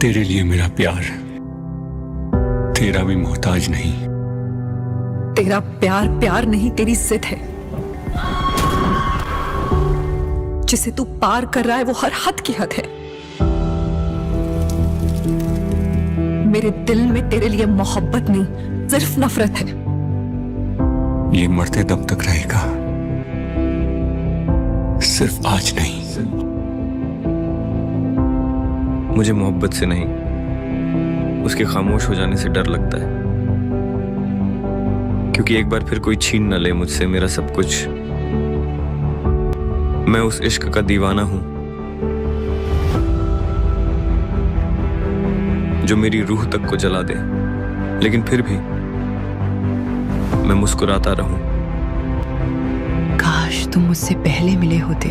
तेरे लिए मेरा प्यार तेरा भी मोहताज नहीं। तेरा प्यार प्यार नहीं, तेरी जिद है। जिसे तू पार कर रहा है वो हर हद की हद है। मेरे दिल में तेरे लिए मोहब्बत नहीं, सिर्फ नफरत है। ये मरते दम तक रहेगा, सिर्फ आज नहीं। मुझे मोहब्बत से नहीं, उसके खामोश हो जाने से डर लगता है, क्योंकि एक बार फिर कोई छीन न ले मुझसे मेरा सब कुछ। मैं उस इश्क का दीवाना हूं जो मेरी रूह तक को जला दे, लेकिन फिर भी मैं मुस्कुराता रहूं। काश तुम मुझसे पहले मिले होते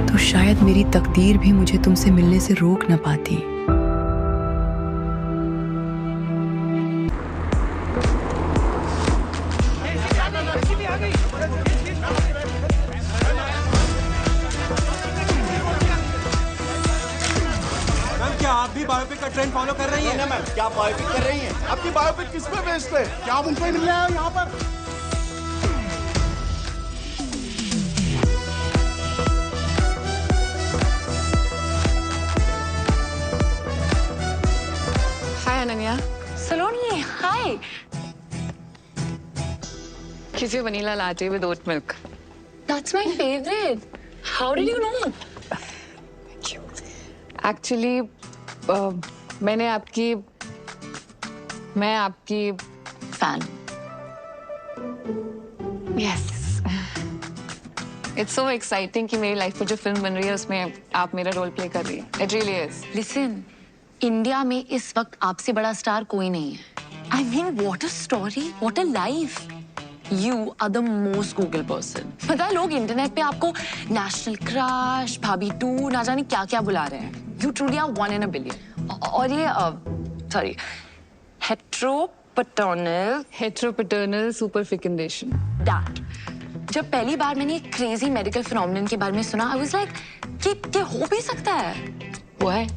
तो शायद मेरी तकदीर भी मुझे तुमसे मिलने से रोक न पाती। क्या आप भी बायोपिक का ट्रेंड फॉलो कर रही हैं? मैम, क्या बायोपिक कर रही हैं? आपकी बायोपिक किस पे बेस्ड है? क्या आप उनको ही मिलने आए हो यहाँ पर? हाय अनन्या। सलोनी, हाय। Kiss you vanilla latte with oat milk. That's my favorite. How did you know? Actually, मैं आपकी Fan. Yes. It's so exciting कि मेरी लाइफ में जो फिल्म बन रही है उसमें आप मेरा रोल प्ले कर रही है। It really is. Listen, India में इस वक्त आपसे बड़ा स्टार कोई नहीं है। I mean, what a story, what a life. You are the most Google person. पता है लोग इंटरनेट पे आपको नेशनल क्रश, भाभी 2, ना जाने क्या-क्या बुला रहे हैं। You truly are 1 in a billion. और ये sorry, Heteropaternal superfecundation. that. जब पहली बार मैंने एक क्रेजी मेडिकल फिनोमिनन के बारे में सुना, I was like, कि हो भी सकता है। वो है।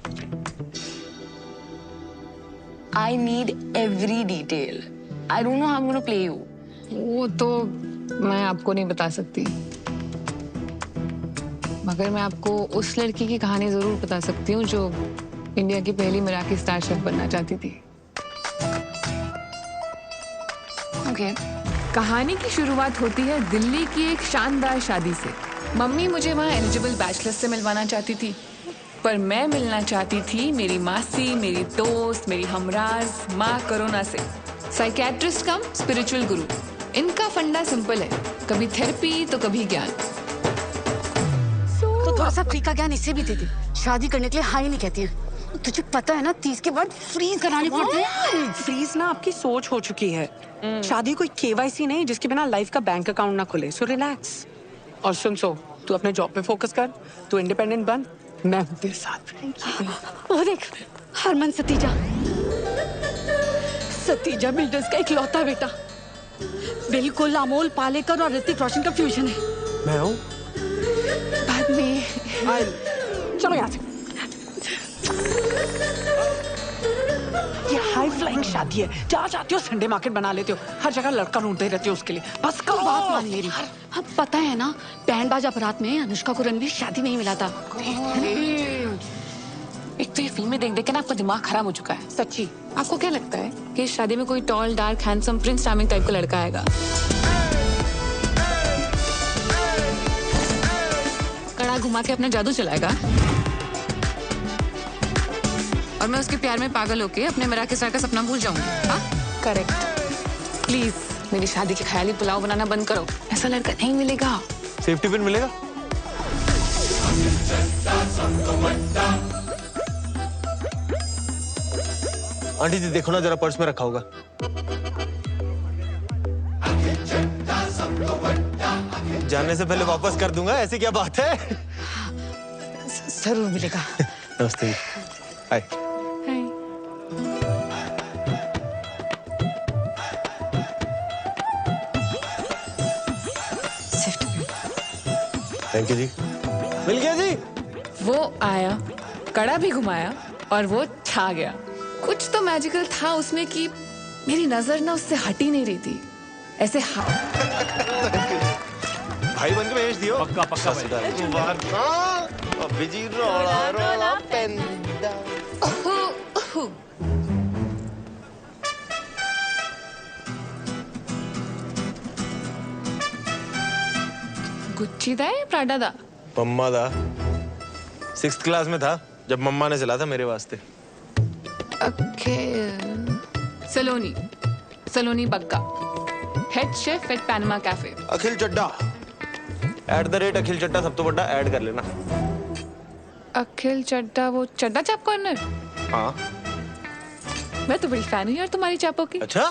I need every detail. I don't know how I'm gonna play you. वो तो मैं आपको नहीं बता सकती, मगर मैं आपको उस लड़की की कहानी जरूर बता सकती हूँ जो इंडिया की पहली मराठी स्टार शेफ बनना चाहती थी। Okay. कहानी की शुरुआत होती है दिल्ली की एक शानदार शादी से। मम्मी मुझे वहाँ एलिजिबल बैचलर्स से मिलवाना चाहती थी, पर मैं मिलना चाहती थी मेरी मासी, मेरी दोस्त, मेरी हमराज माँ करोना से। साइकेट्रिस्ट कम स्पिरिचुअल गुरु। इनका फंडा सिंपल है, कभी थेरेपी तो कभी ज्ञान। तो थोड़ा सा फ्री का ज्ञान इसे भी दे दे। शादी करने के लिए हाई नहीं कहती है। तुझे पता है ना 30 के बाद फ्रीज कराने पड़ते हैं। फ्रीज ना आपकी सोच हो चुकी है। शादी कोई केवाईसी नहीं जिसके बिना लाइफ का बैंक अकाउंट ना खुले। So relax. और सुन, तू अपने जॉब पे फोकस कर, तू इंडिपेंडेंट बन, मैं हूँ तेरे साथ। वो देख, हरमन सतीजा बिल्डर्स का इकलौता बेटा। बिल्कुल अमोल पालेकर और ऋतिक रोशन का फ्यूजन है। मैं हूँ। बाद में चलो यहाँ से। ये हाई फ्लाइंग शादी है, जहाँ चाहती हो संडे मार्केट बना लेते हो। हर जगह लड़का ढूंढते रहते हो उसके लिए। बस करो, बात मान मेरी। अब पता है ना, बैंड बाजा बारात में अनुष्का को रणवीर शादी में ही मिला था। एक तो ये फिल्में देख देख के ना आपका दिमाग खराब हो चुका है। सच्ची। आपको क्या लगता है कि इस शादी में कोई tall dark handsome Prince charming type का लड़का आएगा? कड़ा घुमा के अपना जादू चलाएगा और मैं उसके प्यार में पागल होके अपने मराठी स्टार का सपना भूल जाऊंगी। हाँ, करेक्ट। प्लीज मेरी शादी के ख्याली पुलाव बनाना बंद करो। ऐसा लड़का नहीं मिलेगा। सेफ्टी पिन मिलेगा? आंटी जी देखो ना, जरा पर्स में रखा होगा। जाने से पहले वापस कर दूंगा, ऐसी क्या बात है? जरूर मिलेगा। नमस्ते। हाय। सेफ्टी थैंक यू जी। मिल गया जी। वो आया कड़ा भी घुमाया और वो छा गया। कुछ तो मैजिकल था उसमें कि मेरी नजर ना उससे हट ही नहीं रही थी। ऐसे भाई बन के भेज दियो। पक्का पक्का बिजी रोला रोला पेंदा। गुच्ची दा या प्राडा दा? मम्मा दा 6th क्लास में था जब मम्मा ने चला था मेरे वास्ते। Saloni Saloni Bagga, head chef at पैनमा कैफे। अखिल चड्डा @अखिल चड्डा सब तो बड़ा ऐड कर लेना। अखिल चड्डा, वो चड्डा चाप कॉर्नर? हाँ मैं तो बड़ी फैन हूँ यार तुम्हारी चापों की। अच्छा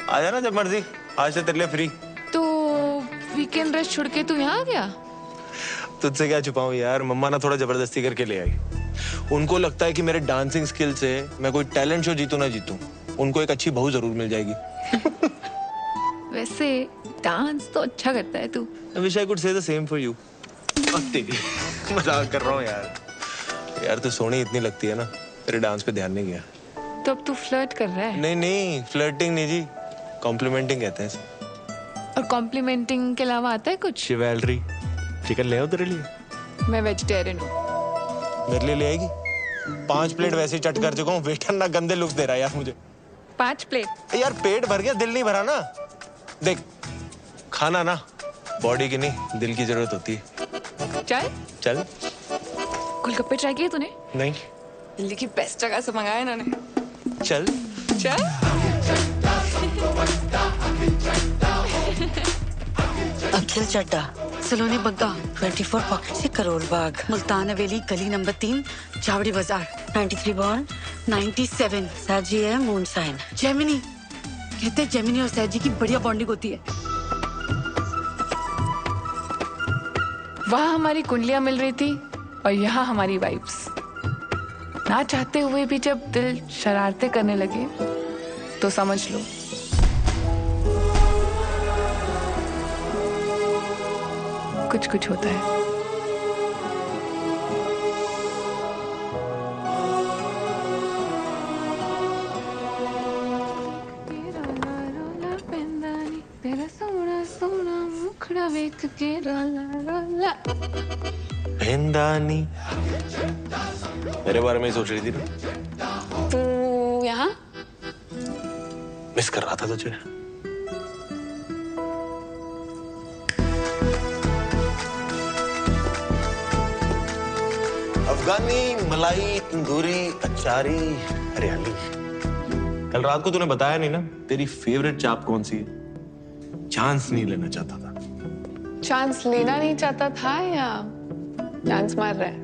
आ जाना जब मर्जी, आज से तेरे लिए फ्री। तो वीकेंड रेस्ट छोड़ के तू यहाँ आ गया? तुझसे क्या छुपाऊं यार, मम्मा ना थोड़ा जबरदस्ती करके ले आई। उनको लगता है कि मेरे डांसिंग स्किल से मैं कोई टैलेंट शो जीतूं ना जीतूं, उनको एक अच्छी बहू जरूर मिल जाएगी। वैसे डांस तो अच्छा करता है तू। I wish I could say the same for you। तेरी मजाक कर रहा हूँ यार। यार तू सोनी इतनी लगती है ना, तेरे डांस पे ध्यान नहीं गया। तो अब तू फ्लर्ट कर रहा है? नहीं नहीं, फ्लर्टिंग नहीं जी, कॉम्प्लीमेंटिंग कहते हैं इसे। और कॉम्प्लीमेंटिंग के अलावा आता है कुछ? शिवैलरी। चिकन ले आओ तेरे लिए? मैं वेजिटेरियन हूँ। मेरे लिए ले आएगी? 5 प्लेट वैसे ही चट कर चुका हूँ, वेटर ना गंदे लुक्स दे रहा है यार मुझे। 5 प्लेट? यार पेट भर गया, दिल नहीं भरा ना। देख खाना ना बॉडी की नहीं, दिल की जरूरत होती है। चाय? चल। गोलगप्पे ट्राई किए तूने? नहीं। दिल्ली की बेस्ट जगह से मंगाया इन्होंने। चल। चल। अखिल चड्डा, सलोनी बग्गा, 24 पॉकेट से करोल बाग, मुल्तान हवेली, गली नंबर 3, चावड़ी बाजार, 93 बॉर्न, 97, सैजी है मून साइन। जेमिनी, कहते हैं जेमिनी और सैजी की बढ़िया बॉन्डिंग होती है। वहाँ हमारी कुंडलियां मिल रही थी और यहाँ हमारी वाइब्स। ना चाहते हुए भी जब दिल शरारतें करने लगे तो समझ लो कुछ कुछ होता है। तेरा सोना सोना मुखड़ा वेख के रोला रोला। पेंदानी मेरे बारे में ही सोच रही थी ना? तू यहाँ? मिस कर रहा था तुझे। अफगानी मलाई तंदूरी अचारी हरियाली। कल रात को तूने बताया नहीं ना तेरी फेवरेट चाप कौन सी है? चांस नहीं लेना चाहता था। चांस लेना नहीं चाहता था या चांस मार रहा है?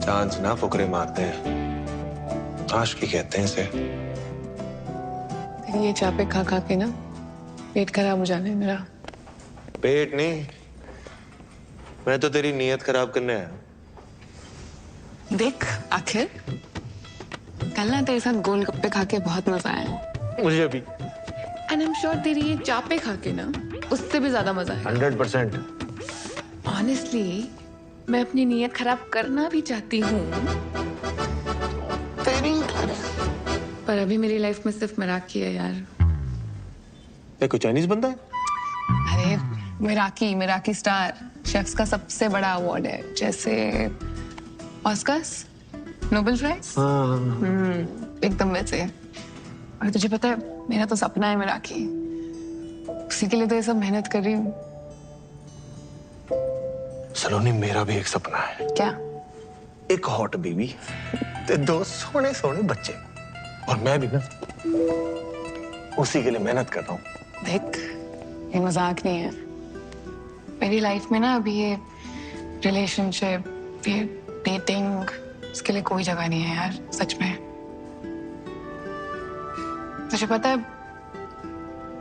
चांस ना फुकरे मारते हैं, आशिकी कहते हैं इसे। ये चापे खा खा के ना पेट खराब हो जाने मेरा। पेट नहीं, मैं तो तेरी नीयत खराब करने आया। देख आखिर कल ना तेरे साथ गोलगप्पे खा के बहुत मजा आया। मुझे भी। एंड आई एम श्योर तेरी ये चापे खा के ना उससे भी ज्यादा मजा आया। 100%। ऑनेस्टली मैं अपनी नीयत खराब करना भी चाहती हूँ, पर अभी मेरी लाइफ में सिर्फ मिराकी है यार। कोई चाइनीज बंदा है? अरे मिराकी स्टार, शेफ्स का सबसे बड़ा अवार्ड है, जैसे ऑस्कर्स, नोबेल प्राइज। एकदम वैसे। और तुझे पता है मेरा तो सपना है मिराकी, उसी के लिए तो ये सब मेहनत कर रही हूँ। सलोनी मेरा भी एक सपना है। क्या? एक हॉट बेबी ते 2 सोने सोने बच्चे, और मैं भी ना उसी के लिए मेहनत कर रहा हूँ। देख ये मजाक नहीं है, मेरी लाइफ में ना अभी ये रिलेशनशिप, ये डेटिंग, इसके लिए कोई जगह नहीं है यार, सच में। तुझे पता है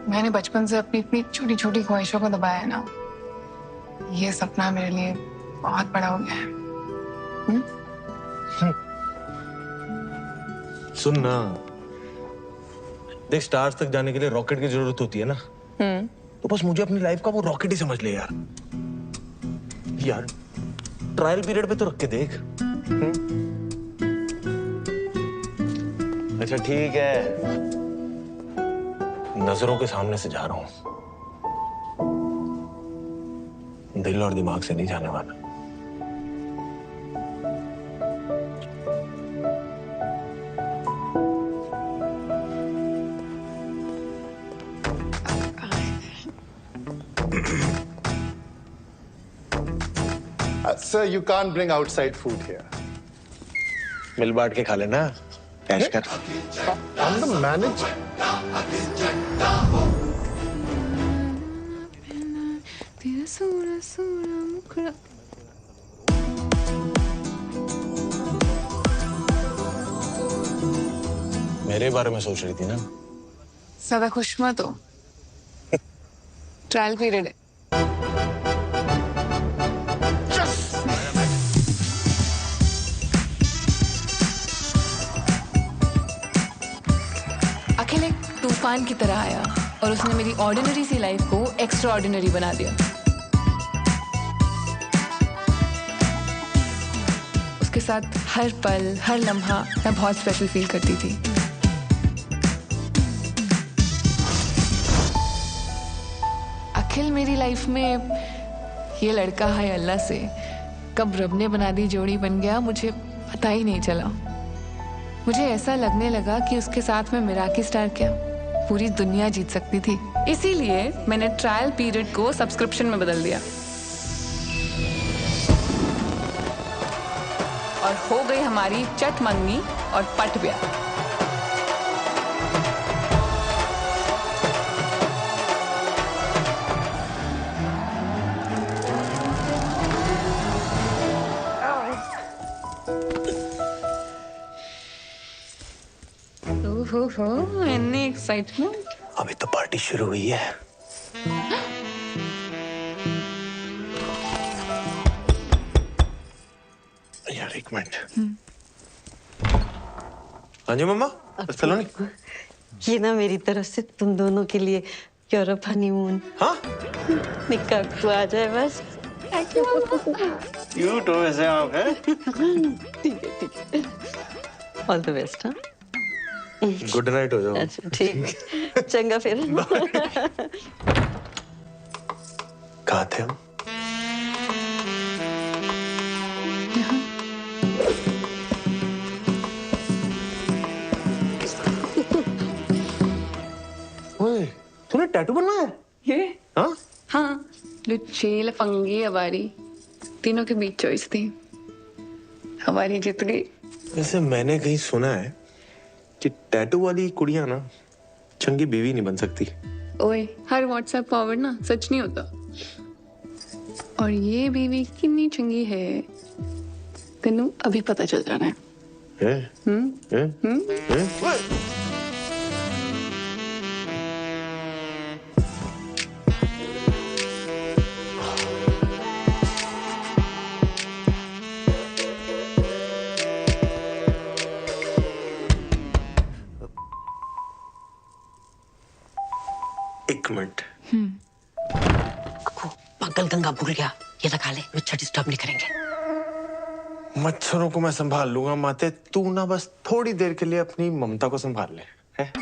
मैंने बचपन से अपनी इतनी छोटी छोटी ख्वाहिशों को दबाया है ना, ये सपना मेरे लिए बहुत बड़ा हो गया है। सुन ना, देख स्टार्स तक जाने के लिए रॉकेट की जरूरत होती है ना, तो बस मुझे अपनी लाइफ का वो रॉकेट ही समझ ले यार। ट्रायल पीरियड पे तो रख के देख। अच्छा ठीक है, नजरों के सामने से जा रहा हूं, दिल और दिमाग से नहीं जाने वाला। Sir, you can't bring outside food here. मिल बांट के खा लेना, कैश कर। I'm the manager. तेरा सोना सोना मुखड़ा। मेरे बारे में सोच रही थी ना? ज्यादा खुश मत हो, ट्रायल पीरियड है। अखिल एक तूफान की तरह आया और उसने मेरी ऑर्डिनरी सी लाइफ को एक्स्ट्रा ऑर्डिनरी बना दिया। उसके साथ हर पल हर लम्हा मैं बहुत स्पेशल फील करती थी। अखिल मेरी लाइफ में ये लड़का है अल्लाह से कब रब ने बना दी जोड़ी बन गया, मुझे पता ही नहीं चला। मुझे ऐसा लगने लगा कि उसके साथ में मिराकी स्टार क्या पूरी दुनिया जीत सकती थी। इसीलिए मैंने ट्रायल पीरियड को सब्सक्रिप्शन में बदल दिया और हो गई हमारी चट मंगनी और पट ब्याह। ओहो, इतनी एक्साइटमेंट। अभी तो पार्टी शुरू हुई है। यार एक मिनट। हाँ जी मम्मा, सलोनी। ये ना मेरी तरफ से तुम दोनों के लिए यूरोप हनीमून। हाँ? निकाह को आ जाए बस। क्यूट हो वैसे आप, हैं? ठीक है। All the best. हाँ, गुड नाइट हो जाओ। अच्छा ठीक, चंगा फिर। कहाँ थे हम? ओए, तूने टैटू बनवाया है? ये? हाँ? हाँ, लुच्ची लफंगी हमारी तीनों के बीच चॉइस थी, हमारी जीत गई। वैसे मैंने कहीं सुना है कि टैटू वाली कुड़ियां ना चंगी बीवी नहीं बन सकती। ओए, हर व्हाट्सएप फॉरवर्ड ना सच नहीं होता। और ये बीवी कितनी चंगी है तेनू अभी पता चल जाना है। एक मिनट। पागल गंगा भूल गया, ये लगा ले, बच्चा डिस्टर्ब नहीं करेंगे। मच्छरों को मैं संभाल लूंगा माते, तू ना बस थोड़ी देर के लिए अपनी ममता को संभाल ले। है?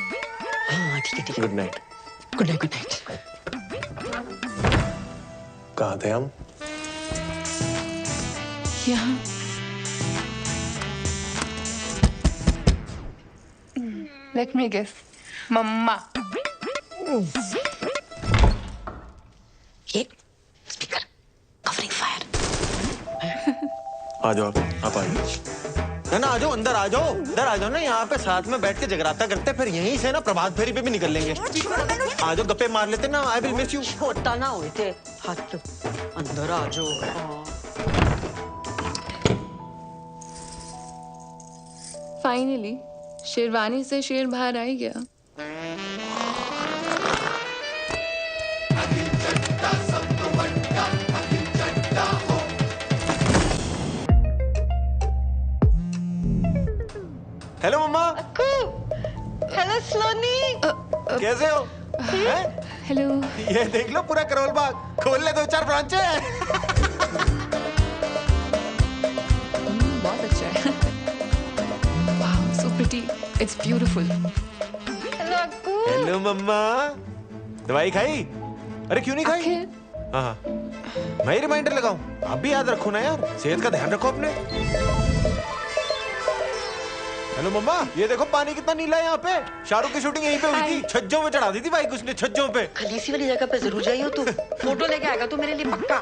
हाँ ठीक है ठीक है। Good night. Good night good night. कहाँ थे हम? यहाँ। लेट मी गेस, मम्मा। ये स्पीकर कवरिंग फायर। आ जाओ आप आ जाओ। है ना, आ जाओ अंदर आ जाओ, अंदर आ जाओ ना, यहाँ पे साथ में बैठ के जगराता करते, फिर यहीं से ना प्रभात फेरी पे भी निकल लेंगे। आ जाओ, गप्पे मार लेते ना। I will miss you. छोटा ना हुए थे हाथ, अंदर आ जाओ। फाइनली शेरवानी से शेर बाहर आ ही गया। हेलो मम्मा। हेलो सलोनी। कैसे हो? हेलो। ये देख लो पूरा करोल बाग, खोल ले 2-4 ब्रांचें। It's beautiful. हेलो मम्मा, दवाई खाई? अरे क्यों नहीं खाई? अखिल, हाँ हाँ, मैं ही रिमाइंडर लगाऊं? आप भी याद रखो ना यार, सेहत का ध्यान रखो अपने। हेलो मम्मा, ये देखो पानी कितना नीला है यहाँ पे। शाहरुख की शूटिंग यहीं पे हुई थी, छज्जों में चढ़ा दी थी बाइक उसने, छज्जों पे। खलीसी वाली जगह पे जरूर जाइयो तू, फोटो लेके आएगा तू मेरे लिए पक्का।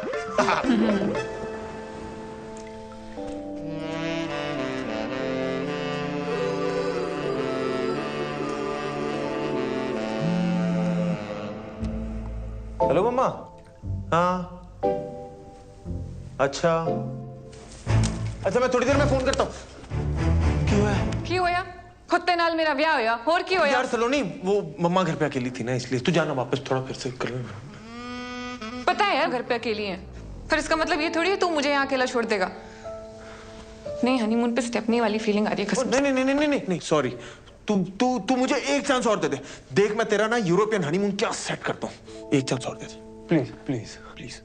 हेलो मम्मा। हाँ अच्छा अच्छा, मैं थोड़ी देर में फोन करता हूँ। क्यों है? की होया? खुत्ते नाल मेरा ब्याह होया, और की होया? यार सलोनी, वो मम्मा घर पे अकेली थी ना, इसलिए तू जाना वापस थोड़ा फिर से कर ले। पता है यार घर पे अकेली है, फिर इसका मतलब ये थोड़ी है तू मुझे यहाँ अकेला छोड़ देगा। नहीं, हनीमून पे स्टेपनी वाली फीलिंग आ रही है कसम से। नहीं नहीं नहीं नहीं नहीं, सॉरी। तू मुझे एक चांस और दे दे। देख मैं तेरा ना यूरोपियन हनीमून क्या सेट करता हूँ। एक चांस और दे दे प्लीज प्लीज प्लीज।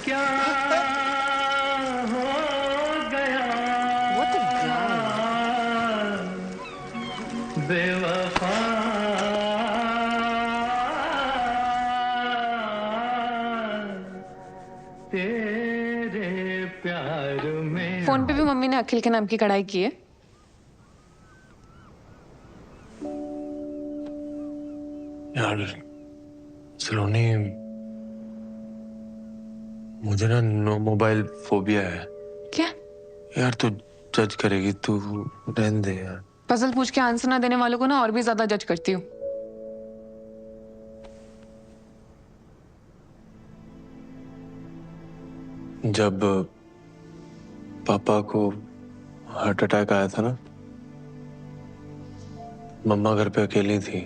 क्या हो गया बेवफा, तेरे प्यार में। फोन पे भी मम्मी ने अखिल के नाम की कढ़ाई की है। यार सलोनी, मुझे ना नो मोबाइल फोबिया है। क्या? यार तू जज करेगी, तू रहने दे यार। पजल पूछ के आंसर ना देने वालों को ना और भी ज्यादा जज करती हूँ। जब पापा को हार्ट अटैक आया था ना, मम्मा घर पे अकेली थी।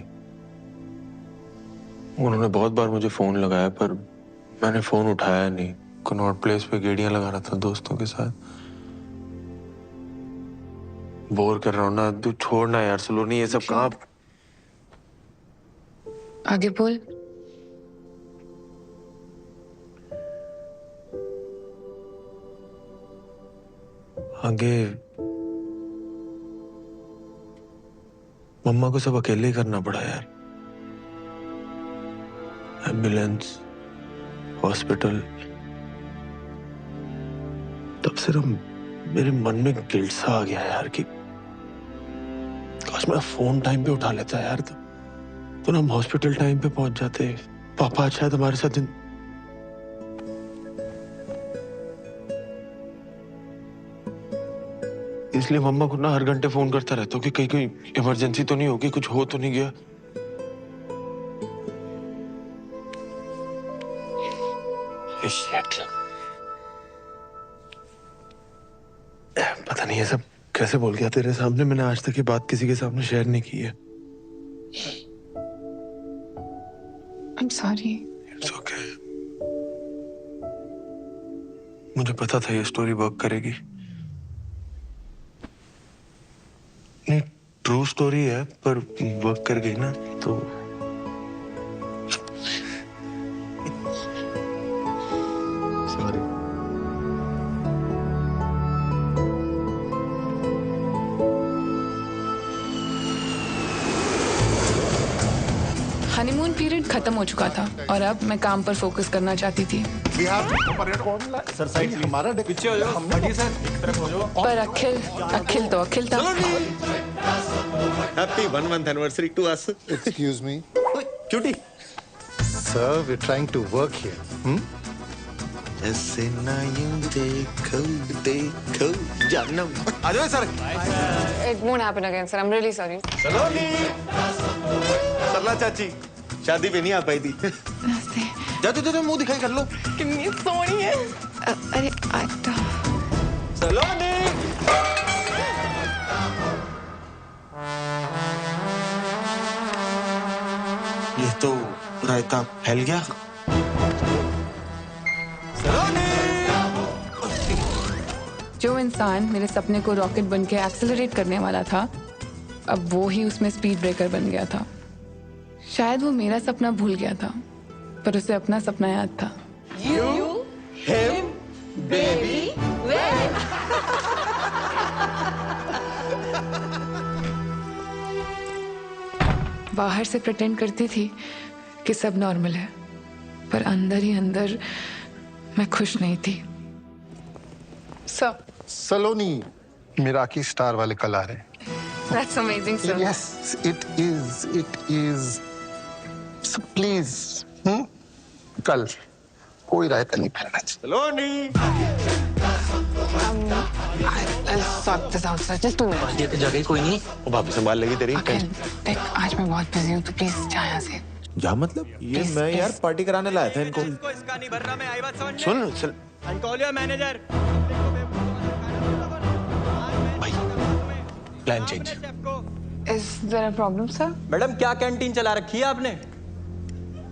उन्होंने बहुत बार मुझे फोन लगाया पर मैंने फोन उठाया नहीं। कनॉट प्लेस पे गेड़ियां लगा रहा था दोस्तों के साथ। बोर कर रहा हूं ना, तू छोड़ना यार सलोनी, ये सब कहाँ। आगे बोल। आगे मम्मा को सब अकेले ही करना पड़ा यार। Ambulance, hospital. तब से ना मेरे मन में गिल्ट सा आ गया यार कि काश मैं फोन टाइम पे उठा लेता यार, तो ना हम हॉस्पिटल टाइम पे पहुंच जाते। पापा आज शायद हमारे साथ इसलिए मम्मा को ना हर घंटे फोन करता रहता हूँ कि कहीं कोई इमरजेंसी तो नहीं होगी, कुछ हो तो नहीं गया। पता नहीं ये सब कैसे बोल गया तेरे सामने। मैंने आज तक ये बात किसी के सामने शेयर नहीं की है। I'm sorry. It's okay. मुझे पता था ये स्टोरी वर्क करेगी। नहीं, ट्रू स्टोरी है पर वर्क कर गई ना तो। सॉरी। हनीमून पीरियड खत्म हो चुका था और अब मैं काम पर फोकस करना चाहती थी। सर साइड हमारा पीछे हो जाओ, सर एक तरफ हो जाओ। पर अखिल था। Happy 1 month anniversary to us. Excuse me. Cutie. Sir, we're trying to work here. ऐसे ना यूं देखो जानम। आ जाओ sir. It won't happen again, sir. I'm really sorry. सलोनी, सरला चाची शादी पे नहीं आ पाई थी। नमस्ते। जा मुंह दिखाई कर लो। कितनी सोहनी है। अरे आटा। सलोनी। ये तो रायता फैल गया। जो इंसान मेरे सपने को रॉकेट बन के एक्सेलरेट करने वाला था, अब वो ही उसमें स्पीड ब्रेकर बन गया था। शायद वो मेरा सपना भूल गया था, पर उसे अपना सपना याद था। You, him, baby, बाहर से प्रिटेंड करती थी कि सब नॉर्मल है, पर अंदर ही अंदर मैं खुश नहीं थी। सर, सलोनी मिराकी स्टार वाले कल आ रहे हैं। That's amazing, sir. Yes, it is. It is. So please, कल कोई रायता नहीं फैलना चाहिए। सलोनी। I'll sort this out, sir. Just 2 minutes. ये तो जगह कोई नहीं। वो भाभी संभाल लेगी तेरी। देख, आज मैं बहुत बिजी हूँ, तो प्लीज जा यहाँ से। जा मतलब? ये मैं यार पार्टी कराने लाया था इनको। इसका नहीं भर रहा, मैं आई बात समझ में। सुन आई कॉल योर मैनेजर। भाई, plan change. Is there a problem, sir? Madam क्या कैंटीन चला रखी है आपने?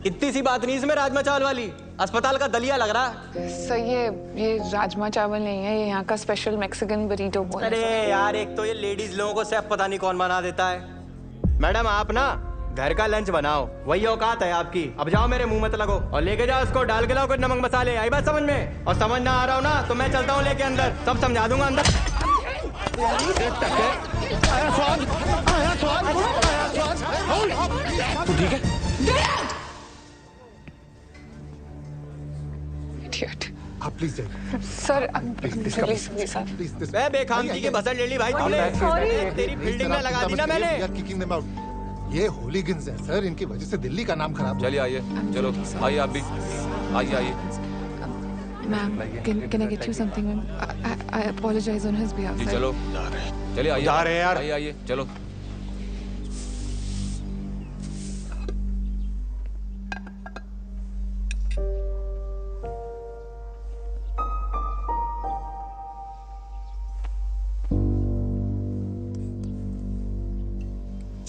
इतनी सी बात नहीं इसमें राजमा चावल वाली, अस्पताल का दलिया लग रहा है। सर, ये राजमा चावल नहीं है, ये यहाँ का स्पेशल मैक्सिकन बरीटो बोल। अरे यार, एक तो ये लेडीज लोगों को सेफ पता नहीं कौन बना देता है। मैडम आप ना घर का लंच बनाओ, वही औकात है आपकी। अब जाओ, मेरे मुंह मत लगो और लेके जाओ उसको, डाल के लाओ कुछ नमक मसाले। आई बात समझ में? और समझ ना आ रहा हो ना तो मैं चलता हूँ लेके अंदर, सब समझा दूंगा अंदर। तू ठीक है? आप प्लीज जाइए। Sir, please sir. प्लीज मैं बेखामती की बसर ले ली भाई तूने। तेरी फील्डिंग में लगा दी ना मैंने। Kicking them out. ये होलीगन्स हैं सर, इनकी वजह से दिल्ली का नाम खराब। चलिए आइए, चलो आइए आप भी आइए। Ma'am, can I get you something, ma'am? I apologize on his behalf. जी चलो, चलिए आइए। जा रहे हैं यार। आइए चलो।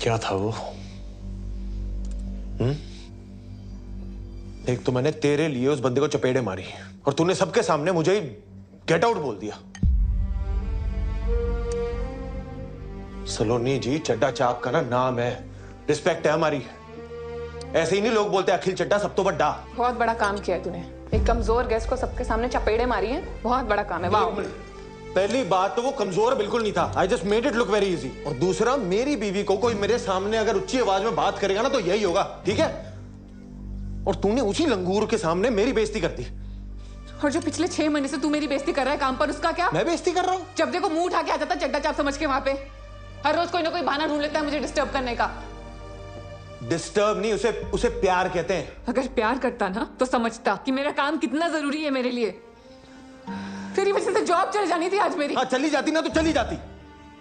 क्या था वो? एक तो मैंने तेरे लिए उस बंदे को चपेड़े मारी और तूने सबके सामने मुझे ही गेट आउट बोल दिया। सलोनी जी, चड्डा चाप का ना नाम है, रिस्पेक्ट है हमारी। ऐसे ही नहीं लोग बोलते अखिल चड्डा सब तो बड़ा। बहुत बड़ा काम किया है तूने, एक कमजोर गेस्ट को सबके सामने चपेड़े मारी है, बहुत बड़ा काम है। वाह। पहली बात तो वो कमजोर बिल्कुल नहीं था, I just made it look very easy. और दूसरा, मेरी बीवी को कोई मेरे सामने अगर ऊंची आवाज में बात करेगा ना तो यही होगा, ठीक है? और तूने उसी लंगूर के सामने मेरी बेइज्जती कर दी। और जो पिछले 6 महीने से तू मेरी बेइज्जती कर रहा है काम पर, उसका क्या? मैं बेइज्जती कर रहा हूँ? जब देखो मुंह उठा के आ जाता चड्डा चाप समझ के वहां पे। हर रोज कोई ना कोई बहाना ढूंढ लेता है मुझे डिस्टर्ब करने का। डिस्टर्ब नहीं, उसे प्यार कहते हैं। अगर प्यार करता ना तो समझता कि मेरा काम कितना जरूरी है मेरे लिए। तेरी वजह से जॉब चली जानी थी आज मेरी। हाँ, चली जाती ना तो चली जाती,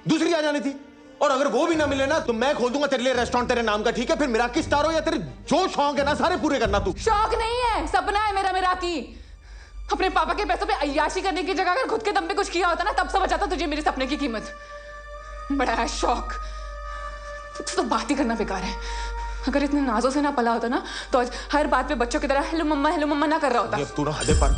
दूसरी आ जानी थी। और अगर वो भी ना मिले ना तो मैं खोल दूंगा तेरे लिए रेस्टोरेंट तेरे नाम का, ठीक है? फिर मिराकी स्टार हो या तेरे जो शौक है ना सारे पूरे करना तू। शौक नहीं है, सपना है मेरा मिराकी। अपने पापा के पैसों पे अय्याशी करने की जगह अगर खुद के दम पे कुछ किया होता ना तब समझ आता तुझे मेरे सपने की कीमत। बड़ा है शौक, तो बात ही करना बेकार है। अगर इतने नाजों से ना पला होता ना तो आज हर बात पे बच्चों की तरह हेलो मम्मा ना कर रहा होता। अब तू ना हदे पर।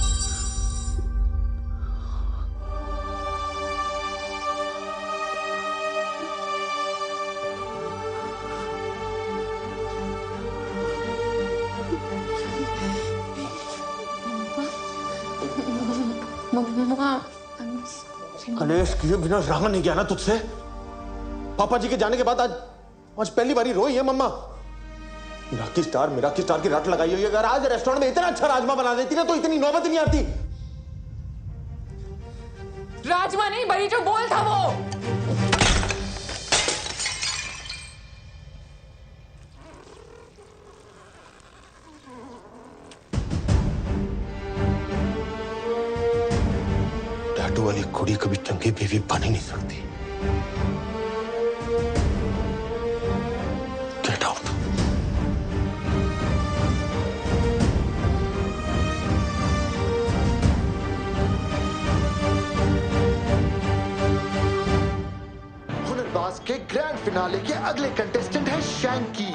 कलेश किए बिना रहा नहीं गया ना तुझसे। पापा जी के जाने के बाद आज पहली बारी रोई है मम्मा। मिराकी स्टार की रट लगाई हुई है। अगर आज रेस्टोरेंट में इतना अच्छा राजमा बना देती ना तो इतनी नौबत ही नहीं आती। राजमा नहीं, बड़ी जो बोल था वो। टैटू वाली कुड़ी कभी चंगी बीवी बन ही नहीं सकती। Get out. फिनाले के अगले कंटेस्टेंट है शैंकी।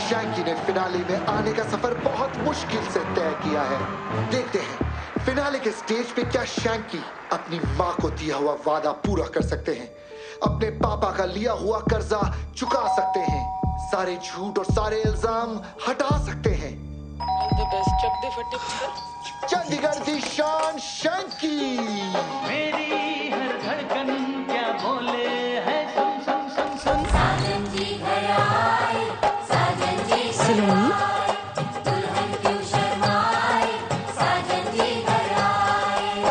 शैंकी ने फिनाले में आने का सफर बहुत मुश्किल से तय किया है। देखते हैं फिनाले के स्टेज पे क्या शैंकी अपनी माँ को दिया हुआ वादा पूरा कर सकते हैं, अपने पापा का लिया हुआ कर्जा चुका सकते हैं, सारे झूठ और सारे इल्जाम हटा सकते हैं। चंडीगढ़ की शान शैंकी। मेरी हर धड़कन क्या बोले है, सुन सुन सुन सुन। साजन जी घर आए, साजन जी सलोनी दुल्हन क्यों शर्माए, साजन जी घर आए।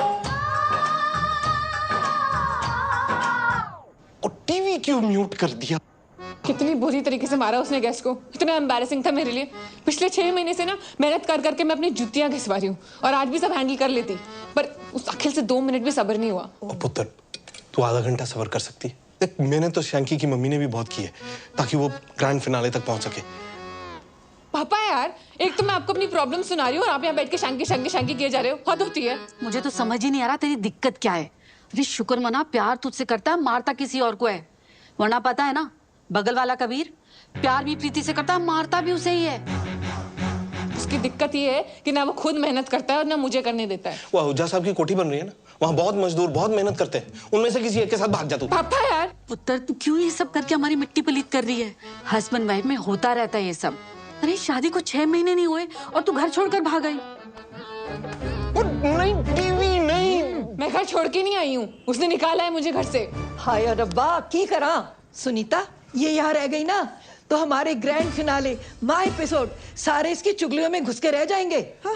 और टीवी क्यों म्यूट कर दिया? कितनी बुरी तरीके से मारा उसने गेस्ट को, इतना एम्बैरेसिंग था मेरे लिए। पिछले 6 महीने से ना मेहनत कर करके मैं अपनी जुतियां घिसवा रही हूँ और आज भी सब हैंडल कर लेती, पर उस अखिल से 2 मिनट भी सब्र नहीं हुआ। ओ पुत्र, तू आधा घंटा सब्र कर सकती है? देख, मैंने तो शैंकी की मम्मी ने भी बहुत की है ताकि वो ग्रैंड फिनाले तक पहुंच सके। पापा यार, एक तो मैं आपको अपनी प्रॉब्लम सुना रही हूँ और आप यहाँ बैठ के शैंकी शैंकी शैंकी किए जा रहे हो, हद होती है। मुझे तो समझ ही नहीं आ रहा तेरी दिक्कत क्या है। अरे शुक्र मना, प्यार तुझसे करता है, मारता किसी और को है। वरना पता है ना, बगल वाला कबीर प्यार भी प्रीति से करता है, मारता भी उसे ही है। उसकी दिक्कत ये है कि ना वो खुद मेहनत करता है और ना मुझे करने देता है। वो हुज्जा साहब की कोठी बन रही है ना, वहाँ बहुत मजदूर बहुत मेहनत करते हैं, उनमें से किसी एक के साथ भाग जा तू। पापा यार, पुत्र तू क्यों ये सब करके हमारी मिट्टी पलीत कर रही है? हस्बैंड वाइफ में होता रहता है ये सब। अरे शादी को 6 महीने नहीं हुए और तू घर छोड़कर भाग गई। नहीं टीवी नहीं, मैं घर छोड़ के नहीं आई हूँ, उसने निकाला है मुझे घर से। हाय रब्बा, की करा सुनीता, ये यहाँ रह गई ना तो हमारे ग्रैंड फिनाले माय एपिसोड सारे इसकी चुगलियों में घुस के रह जाएंगे। हाँ?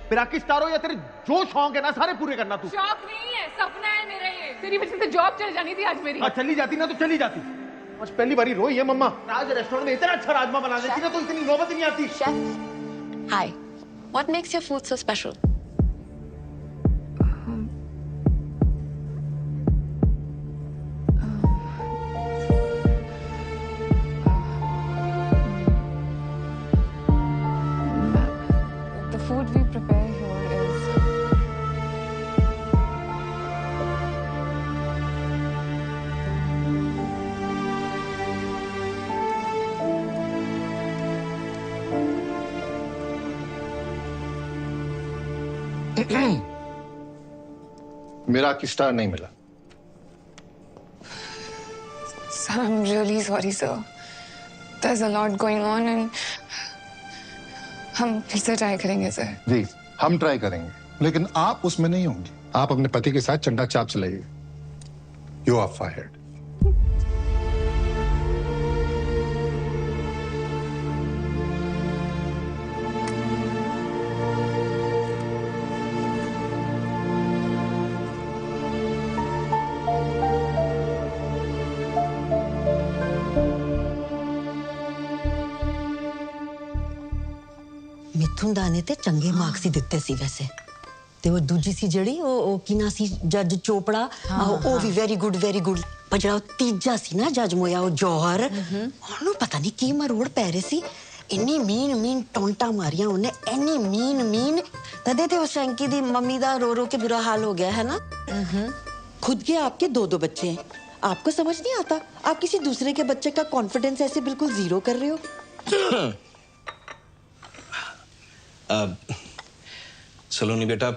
मेरा किस तारो या तेरे जो शौक है ना सारे पूरे करना तू। शौक नहीं है, सपना है मेरा ये। तेरी वजह से जॉब चल जानी थी आज मेरी। चली जाती ना तो चली जाती। आज पहली बारी रोई है मम्मा। आज रेस्टोरेंट में इतना अच्छा राजमा बना देती ना तो इतनी नौबत नहीं आती। Hi. What makes your food so special? The food we prepare here is मेरा की स्टार नहीं मिला। Sir, I'm really sorry, sir. There's a lot going on and हम फिर से ट्राई करेंगे सर। जी हम ट्राई करेंगे, लेकिन आप उसमें नहीं होंगे। आप अपने पति के साथ चंडा चाप चलाइए। You are fired. मिथुन दाने ते चंगे मार्क्स ही दिते सी वैसे ते वो दूजी सी जड़ी ओ किना सी जज चोपड़ा ओ भी वेरी गुड पर जड़ा तीजा सी ना जज मोया ओ जौहर ओनु पता नहीं की मरोड़ पै रहे सी इन्नी मीन टोंटा मारियां उन्हें इन्नी मीन तदे ते उस शैंकी दी मम्मी दा रो के बुरा हाल हो गया है ना। खुद के आपके 2 बच्चे हैं, आपको समझ नहीं आता आप किसी दूसरे के बच्चे का कॉन्फिडेंस ऐसे बिल्कुल जीरो कर रहे हो। सलोनी बेटा,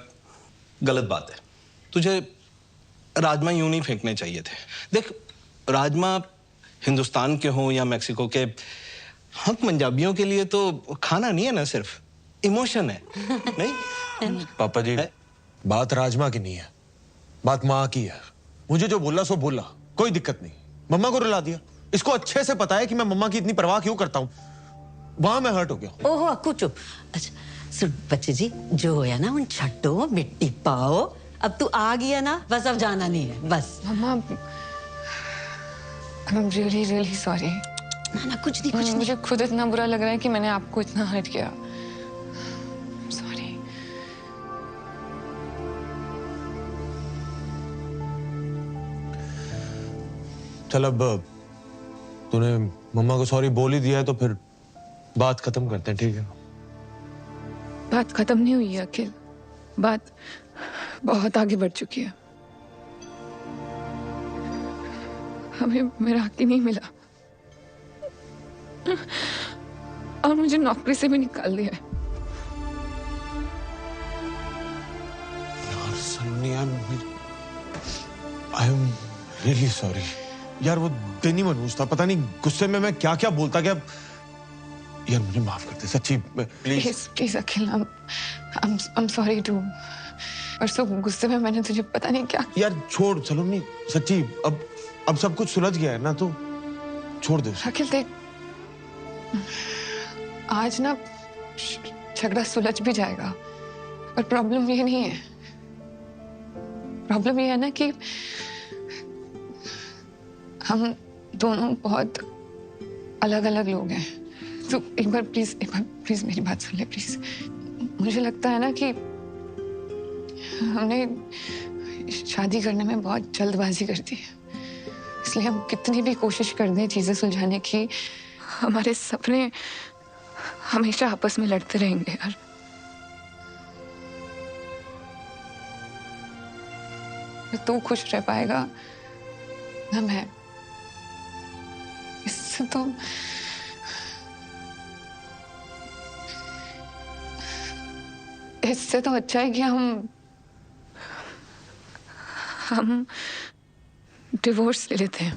गलत बात है। तुझे राजमा यूं नहीं फेंकने चाहिए थे। देख, राजमा हिंदुस्तान के हों या मैक्सिको के, हम पंजाबियों के लिए तो खाना नहीं है ना, सिर्फ इमोशन है। नहीं पापा जी, बात राजमा की नहीं है, बात माँ की है। मुझे जो बोला सो बोला, कोई दिक्कत नहीं। मम्मा को रुला दिया। इसको अच्छे से पता है कि मैं मम्मा की इतनी परवाह क्यों करता हूँ। वहां मैं हर्ट हो गया। ओहो अक्कू चुप। अच्छा सुन बच्चे जी, जो होया ना उन छट्टो मिट्टी पाओ। अब तू आ गया ना, बस अब जाना नहीं है बस। मम्मा, I'm really sorry। ना कुछ नहीं। मुझे खुद इतना बुरा लग रहा है कि मैंने आपको इतना हर्ट किया। सॉरी। चल अब तूने मम्मा को सॉरी बोल ही दिया है तो फिर बात खत्म करते हैं, ठीक है? बात खत्म नहीं हुई है अखिल, बात बहुत आगे बढ़ चुकी है। हमें मेरा हक ही नहीं मिला और मुझे नौकरी से भी निकाल दिया है। यार Sunny, I am really sorry यार। वो दिन ही मनहूस था, पता नहीं गुस्से में मैं क्या क्या बोलता गया। यार मुझे माफ कर दे सच्ची, please please Akhil, I'm sorry too। परसों गुस्से में मैंने तुझे पता नहीं क्या। यार छोड़ सलोनी, सच्ची अब सब कुछ सुलझ गया है ना, तो छोड़ दे उसे। अखिल देख, आज ना झगड़ा सुलझ भी जाएगा, पर प्रॉब्लम ये नहीं है। प्रॉब्लम ये है ना कि हम दोनों बहुत अलग अलग लोग हैं। तो एक बार प्लीज मेरी बात सुन ले प्लीज। मुझे लगता है ना कि हमने शादी करने में बहुत जल्दबाजी कर दी है, इसलिए हम कितनी भी कोशिश कर दें चीजें सुलझाने की, हमारे सपने हमेशा आपस में लड़ते रहेंगे यार। न तू खुश रह पाएगा न मैं। इससे तो अच्छा है कि हम डिवोर्स ले लेते हैं।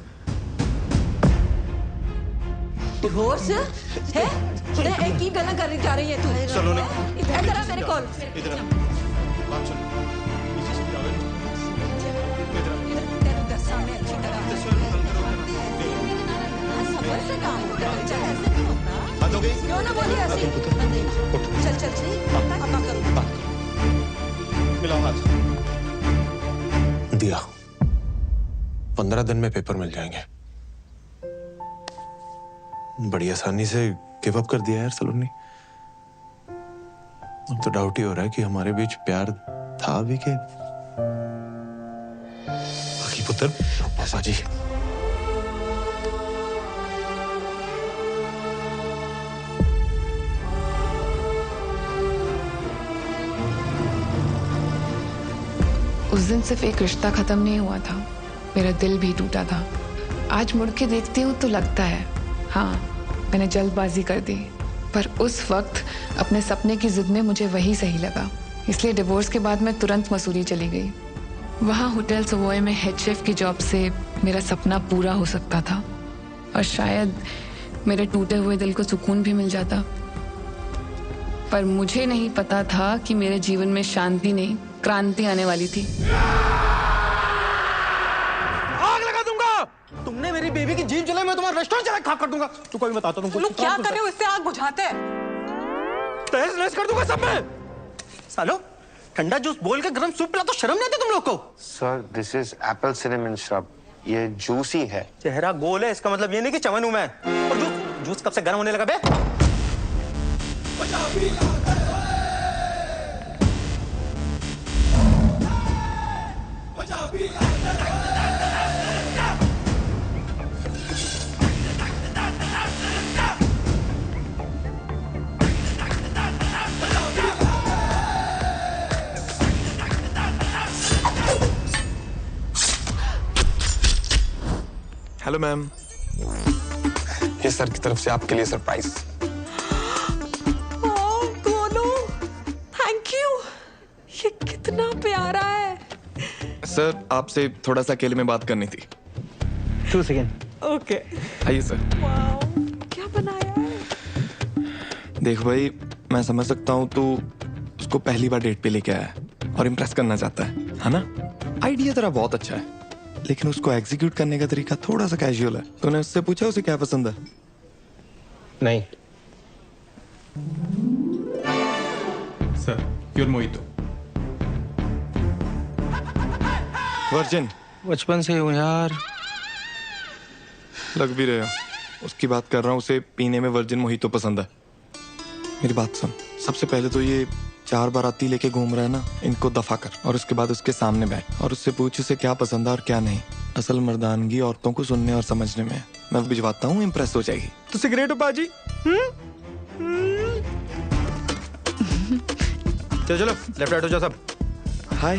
डिवोर्स है? एक ही गला करने जा रही है तू। चलो ना, इधर आ मेरे कॉल। इधर आ, बात सुन। सामने अच्छी तरह से काम बात हो गई? क्यों ना बोली ऐसी? चल चल मिलाओ हाथ। दिया 15 दिन में पेपर मिल जाएंगे। बड़ी आसानी से गिव अप कर दिया यार सलोनी। अब तो डाउट ही हो रहा है कि हमारे बीच प्यार था भी के बाकी पुत्र पापा जी। उस दिन सिर्फ एक रिश्ता खत्म नहीं हुआ था, मेरा दिल भी टूटा था। आज मुड़ के देखती हूँ तो लगता है हाँ, मैंने जल्दबाजी कर दी, पर उस वक्त अपने सपने की जिद में मुझे वही सही लगा। इसलिए डिवोर्स के बाद मैं तुरंत मसूरी चली गई। वहाँ होटल सवॉय में हेड शेफ की जॉब से मेरा सपना पूरा हो सकता था और शायद मेरे टूटे हुए दिल को सुकून भी मिल जाता। पर मुझे नहीं पता था कि मेरे जीवन में शांति नहीं, क्रांति आने वाली थी। आग लगा दूंगा। तुमने मेरी बेबी की जीभ जलाई, मैं तुम्हारा रेस्टोरेंट चला खाक कर दूंगा। तू कोई बताता तुमको लोग क्या कर रहे हो? इससे आग बुझाते हैं। तहस नहस कर दूंगा सब में। सालो ठंडा जूस बोल के गरम सूप पिला तो शर्म नहीं आती तुम लोग को? Sir this is Apple cinnamon shrub, ये जूसी है। चेहरा गोल है, इसका मतलब ये नहीं कि चमन हूं मैं। और जूस कब से गर्म होने लगा बे? हेलो मैम, ये सर की तरफ से आपके लिए सरप्राइज। Thank you. ये कितना प्यारा है। सर आपसे थोड़ा सा अकेले में बात करनी थी। 2 सेकेंड। ओके आइए सर। क्या बनाया है? देख भाई, मैं समझ सकता हूँ तू उसको पहली बार डेट पे लेके आया है और इम्प्रेस करना चाहता है ना? आइडिया तेरा बहुत अच्छा है, लेकिन उसको एग्जीक्यूट करने का तरीका थोड़ा सा कैजुअल है। तूने उससे पूछा उसे क्या पसंद है? नहीं सर, प्योर मोहितो। वर्जिन। बचपन से हूँ यार। लग भी रहे हो। उसकी बात कर रहा हूँ, उसे पीने में वर्जिन मोहितो पसंद है। मेरी बात सुन, सबसे पहले तो ये 4 बाराती लेके घूम रहा है ना, इनको दफा कर और उसके बाद उसके सामने बैठ और उससे पूछ उसे क्या पसंद है और क्या नहीं। असल मर्दानगी औरतों को सुनने और समझने में है। मैं भिजवाता हूँ, इम्प्रेस हो जाएगी। तो सिगरेट हो पाजी? चलो लेफ्ट राइट हो जाओ सब। हाय।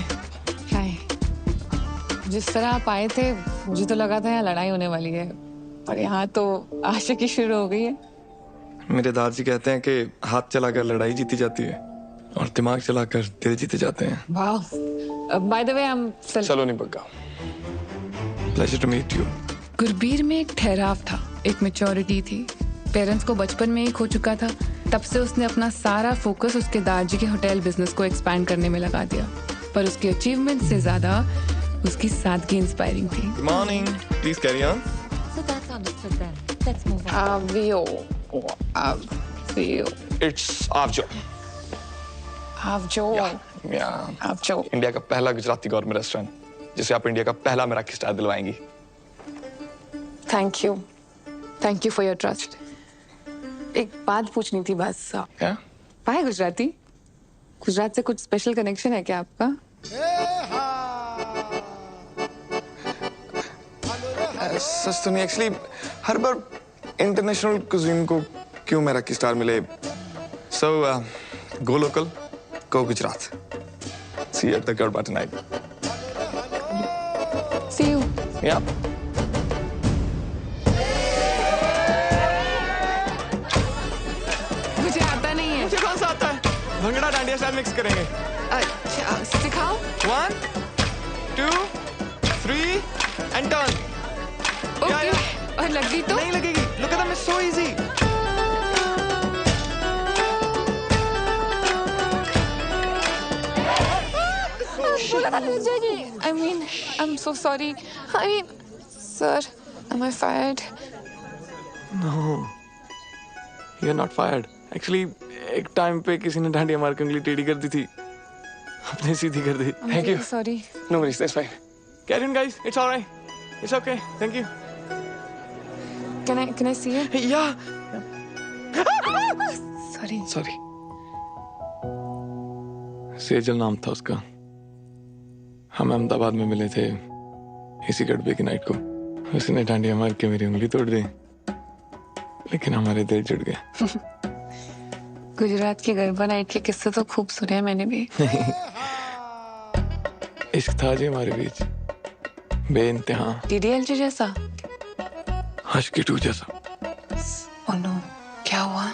हाय। जिस तरह आप आए थे मुझे तो लगा था यहाँ लड़ाई होने वाली है, पर यहाँ तो आशिकी शुरू हो गई है। मेरे दादाजी कहते हैं कि हाथ चलाकर लड़ाई जीती जाती है और दिमाग चलाकर दिल जीते जाते हैं। वाह। By the way I am Saloni Bagga. Pleasure to meet you. Gurbir में एक ठहराव था, एक मैच्योरिटी थी। पेरेंट्स को बचपन में ही खो चुका था, तब से उसने अपना सारा फोकस उसके दादाजी के होटल बिजनेस को एक्सपैंड करने में लगा दिया। पर उसकी अचीवमेंट से ज्यादा उसकी सादगी इंस्पायरिंग थी। Good morning, please carry on. It's आवजो। आवजो। इंडिया का पहला गुजराती गौरमेंट रेस्टोरेंट जिसे आप इंडिया का पहला मेराकी स्टार दिलवाएंगी। Thank you for your trust. एक बात पूछनी थी बस। क्या? पाए गुजराती? गुजरात से कुछ स्पेशल कनेक्शन है क्या आपका? सच तो नहीं, एक्चुअली हर बार इंटरनेशनल कुजीन को क्यों मेराकी स्टार मिले। So go local, go Gujarat. See you at the garba tonight. See you. Yeah. मुझे आता नहीं है। मुझे कौन सा आता है? भंगड़ा डांडिया स्टाइल मिक्स करेंगे। अच्छा, सिखाओ। 1 2 3 एंड टर्न। ओके। और लग गई तो? नहीं लगेगी। Look at that, it's so easy. I mean, I'm so sorry. I mean, sir, am I fired? No, you're not fired. Actually, एक टाइम पे किसी ने डांडिया मार के उंगली टेढ़ी कर दी थी, अपने सीधी कर दी। I'm Thank you. really sorry. No worries, that's fine. Carry on, guys. It's all right. It's okay. Thank you. Can I see it? Yeah. Sorry. Sorry. Sejal नाम था उसका। हम अहमदाबाद में मिले थे इसी गड़बे की नाइट को। उसने डांडिया मार के मेरी उंगली तोड़ दी, लेकिन हमारे दिल जुड़ गए। गुजरात की गरबा नाइट के किस्से तो खूब सुने हैं मैंने भी। इश्क था जी हमारे बीच, बेइंतहा। DDLJ जैसा? आशिकी 2 जैसा। Oh no, क्या हुआ?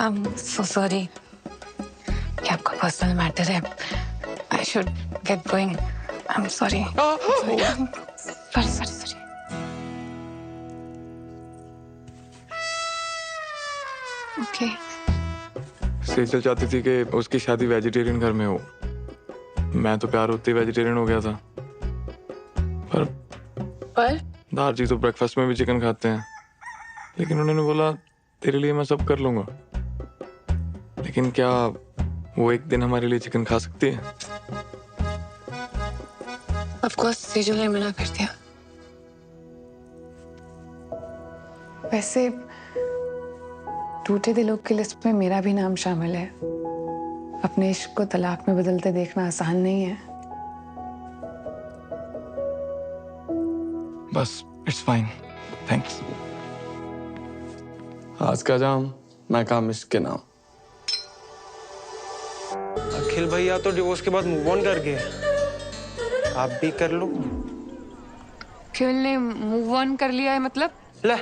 I'm so sorry. ये आपका पर्सनल मैटर है। I should get going. I'm sorry. Sorry. Okay. Sejal चाहती थी कि उसकी शादी वेजिटेरियन घर में हो। मैं तो प्यार होते ही वेजिटेरियन हो गया था। पर दादाजी तो ब्रेकफास्ट में भी चिकन खाते हैं, लेकिन उन्होंने बोला तेरे लिए मैं सब कर लूंगा। लेकिन क्या वो एक दिन हमारे लिए चिकन खा सकती है? Of course, सेजल ने मना कर दिया। वैसे टूटे दिलों की लिस्ट में मेरा भी नाम शामिल है। अपने इश्क को तलाक में बदलते देखना आसान नहीं है। बस इट्स फाइन, थैंक्स। आज का जाम मैं काम इश्क के नाम। अखिल भैया तो डिवोर्स के बाद मूव ऑन कर गए, आप भी कर लो। अखिल ने मूव ऑन कर लिया है मतलब? ले,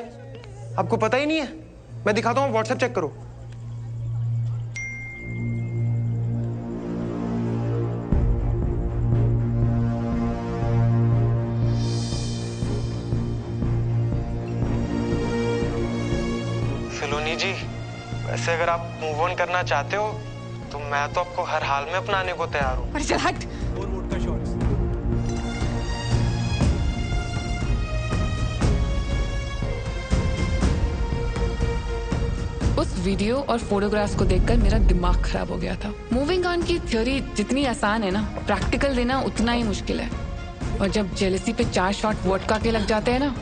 आपको पता ही नहीं है? मैं दिखाता हूँ, व्हाट्सएप चेक करो। सलोनी जी, वैसे अगर आप मूव ऑन करना चाहते हो तो मैं तो आपको हर हाल में अपनाने को तैयार हूँ। अरे चल हट। उस वीडियो और फोटोग्राफ्स को देखकर मेरा दिमाग खराब हो गया था। मूविंग ऑन की थ्योरी जितनी आसान है ना, प्रैक्टिकल देना उतना ही मुश्किल है। और जब जेलसी पे 4 शॉट वोडका के लग जाते हैं ना,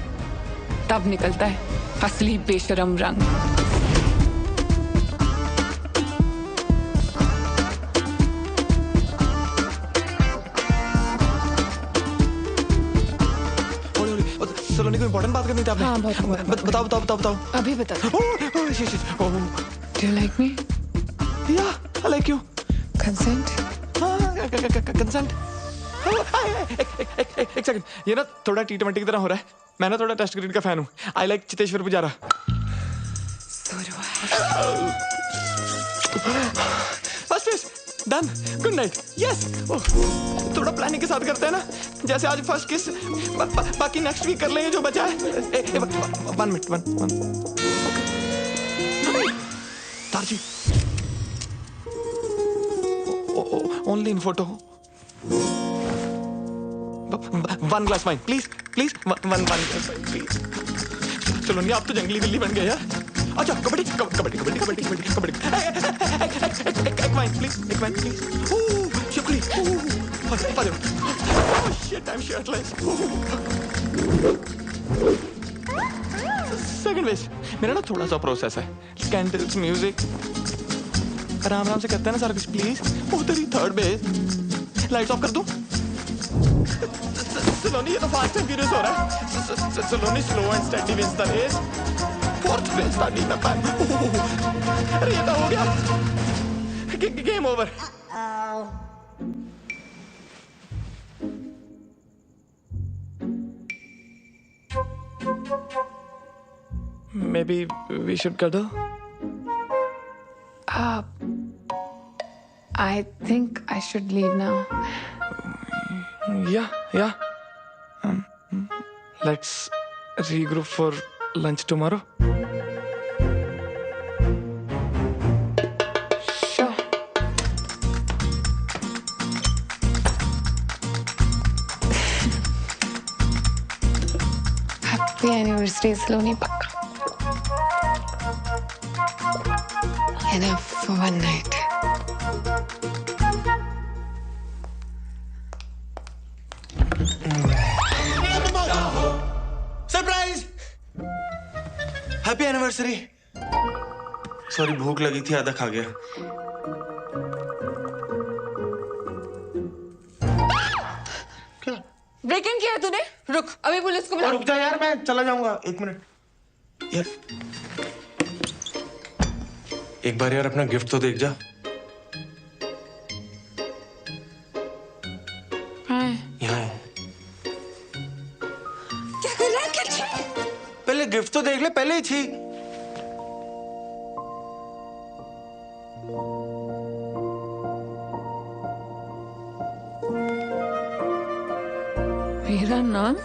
तब निकलता है असली बेशरम रंग। सलोनी को इम्पोर्टेंट बात करनी थी आपने। हाँ, बहुत बताओ। अभी बता। Do you like me? Yeah, I like you. Consent? Consent. एक सेकंड, ये ना थोड़ा T20 की तरह हो रहा है। मैं ना थोड़ा टेस्ट क्रिकेट का फैन हूँ। I like Cheteshwar Pujara. First किस, डन, गुड नाइट, यस। थोड़ा प्लानिंग के साथ करते हैं ना, जैसे आज फर्स्ट किस, बाकी नेक्स्ट वीक कर लेंगे जो बचा है। 1 मिनट, 1 तारजी, only in photo. 1 glass wine please, please, 1 glass wine please. चलो नहीं, आप तो जंगली बिल्ली बन गए यार। अच्छा, कबड्डी कबड्डी कबड्डी कबड्डी कबड्डी कबड्डी। एक वाइन प्लीज, एक वाइन प्लीज। शिकली, shit, I am shirtless. Second base मेरा ना थोड़ा सा प्रोसेस है। कैंडल्स, म्यूजिक, आराम आराम से करते हैं ना सारा कुछ प्लीज। उधर ही थर्ड बेस, लाइट्स ऑफ कर दूं? सलोनी, ये तो फास्ट एंड फ्यूरियस हो रहा है। Saloni, slow and steady wins the race. Fourth base था नी में पैन। अरे ये तो हो गया, game over. Maybe we should cuddle? I think I should leave now. Yeah. Let's regroup for lunch tomorrow. Sure. Happy anniversary, Saloni, pakka. Enough for one night. Surprise! Happy anniversary. Sorry, भूख लगी थी, आधा खा गया। Break in किया है तूने? रुक, अभी पुलिस को बुला। रुक जा यार, मैं चला जाऊंगा। 1 मिनट यार, एक बार यार अपना गिफ्ट तो देख जा। यहाँ है। क्या कर रहा है? पहले गिफ्ट तो देख ले, पहले ही छी। मेरा नाम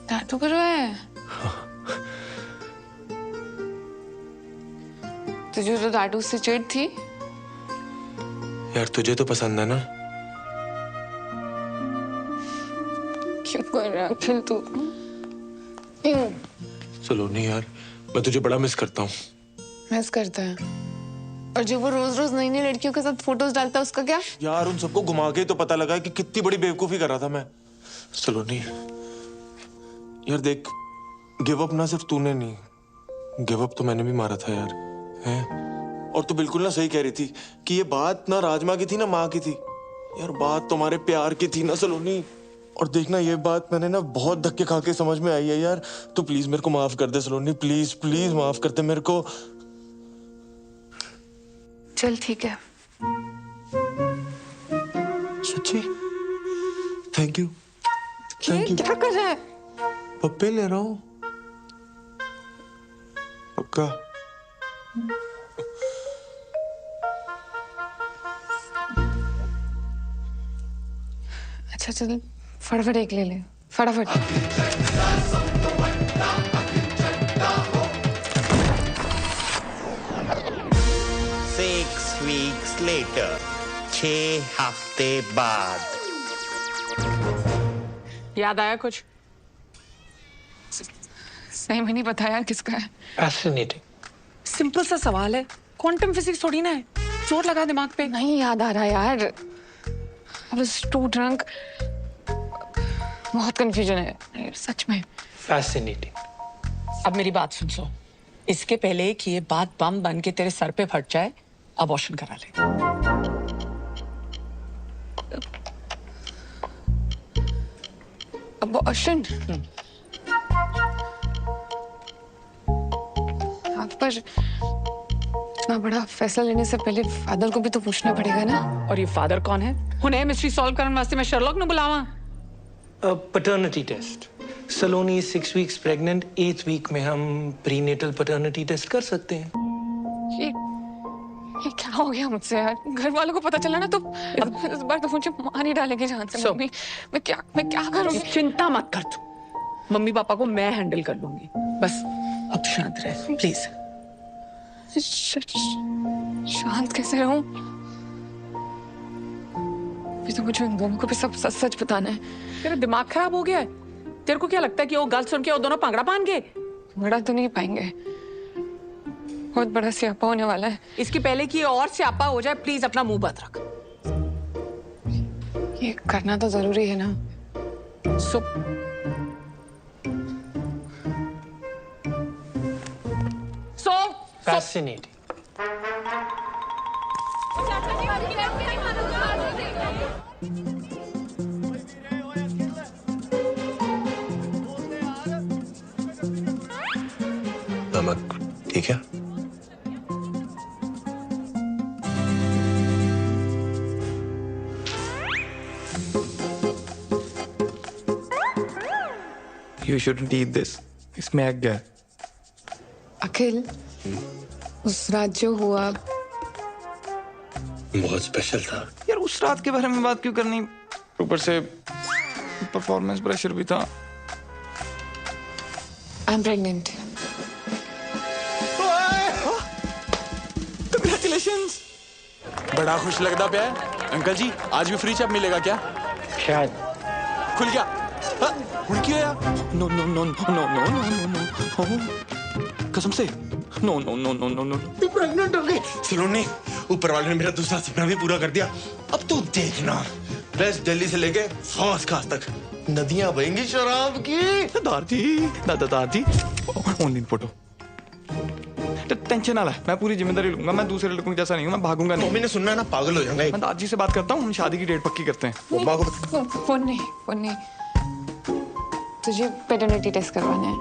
टैटू करवाया है? तुझे तो टैटू से चिढ़ थी? यार तुझे तो पसंद है ना? क्यों कर रहा है अखिल तू? सलोनी यार, मैं तुझे बड़ा मिस करता हूँ। मिस करता है? और जो वो रोज रोज नई नई लड़कियों के साथ फोटोज डालता है उसका क्या? यार उन सबको घुमा के तो पता लगा कि कितनी बड़ी बेवकूफी कर रहा था मैं। सलोनी यार देख, गिव अप ना सिर्फ तूने नहीं, गिव अप तो मैंने भी मारा था यार, हैं? और तू बिल्कुल ना सही कह रही थी कि ये बात ना राजमा की थी ना माँ की थी। यार बात तुम्हारे प्यार की थी ना सलोनी। और देखना, ये बात मैंने ना बहुत धक्के खा के समझ में आई है यार। तू प्लीज मेरे को माफ कर दे सलोनी, प्लीज प्लीज माफ कर दे मेरे को। चल ठीक है। सच्ची? Thank you. Thank you. क्या कर रहा है? पप्पे ले रहा हूँ, पक्का। अच्छा चल, फटाफट एक ले ले, फटाफट। 6 weeks later, 6 हफ्ते बाद। याद आया कुछ? सही में नहीं पता यार किसका है। Fascinating. सिंपल सा सवाल है, क्वांटम फिजिक्स थोड़ी ना है। चोट लगा दिमाग पे। नहीं याद आ रहा यार। I was too drunk. बहुत कंफ्यूजन है सच में। Fascinating. अब मेरी बात सुन। इसके पहले कि ये बात बम बन के तेरे सर पे फट जाए, अबॉर्शन करा ले। अबॉर्शन? हाँ, पर इतना बड़ा फैसला लेने से पहले फादर को भी तो पूछना पड़ेगा ना। और ये फादर कौन है? हुने मिस्ट्री सॉल्व करने वास्ते मैं शर्लॉक ने बुलावा। Paternity test. Saloni 6 weeks pregnant, 8th week में हम प्रीनेटल पैटर्निटी टेस्ट कर सकते हैं। ये क्या हो गया मुझसे यार? घर वालों को पता चला ना तो इस बार तो मुझे मार नहीं डालेंगे जान से। मम्मी मैं क्या करूँगी? चिंता मत कर तू, मम्मी पापा को मैं हैंडल कर लूंगी। बस अब शांत रह प्लीज। शांत कैसे रहूं? अभी तो मुझे उन दोनों को भी सब सच सच बताना है। तेरा दिमाग खराब हो गया है? तेरे को क्या लगता है कि वो गल सुन के वो दोनों पांगड़ा पान गए? बड़ा तो नहीं पाएंगे, बहुत बड़ा स्यापा होने वाला है। इसकी पहले कि और स्यापा हो जाए प्लीज अपना मुंह बंद रख। ये करना तो जरूरी है ना। Fascinating. नमक ठीक है? You shouldn't eat this. इसमें एग है। अखिल, उस रात जो हुआ बहुत स्पेशल था यार। उस रात के बारे में बात क्यों करनी? ऊपर से परफॉर्मेंस प्रेशर भी था। I am pregnant. Congratulations! बड़ा खुश लगता पे अंकल जी, आज भी फ्री चैप मिलेगा क्या? शायद। खुल गया? खुल गया? No no no no no no no no, कसम से no no no no no no. तू प्रेग्नेंट हो गई। सलोनी, ऊपर वाले ने मेरा दूसरा सपना भी पूरा कर दिया। अब तू देखना, वेस्ट दिल्ली से लेके फर्स्ट क्लास तक नदियां बहेंगी शराब की। दादाजी ऑनलाइन फोटो। टेंशन ना ले, मैं पूरी जिम्मेदारी लूंगा। मैं दूसरे लड़कों जैसा नहीं हूँ, मैं भागूंगा नहीं। मम्मी ने सुनना है ना, पागल हो जाऊंगा। मैं दादी से बात करता हूँ, हम शादी की डेट पक्की करते हैं। मम्मा को फोन नहीं। तुझे पैटर्निटी टेस्ट करवाना है।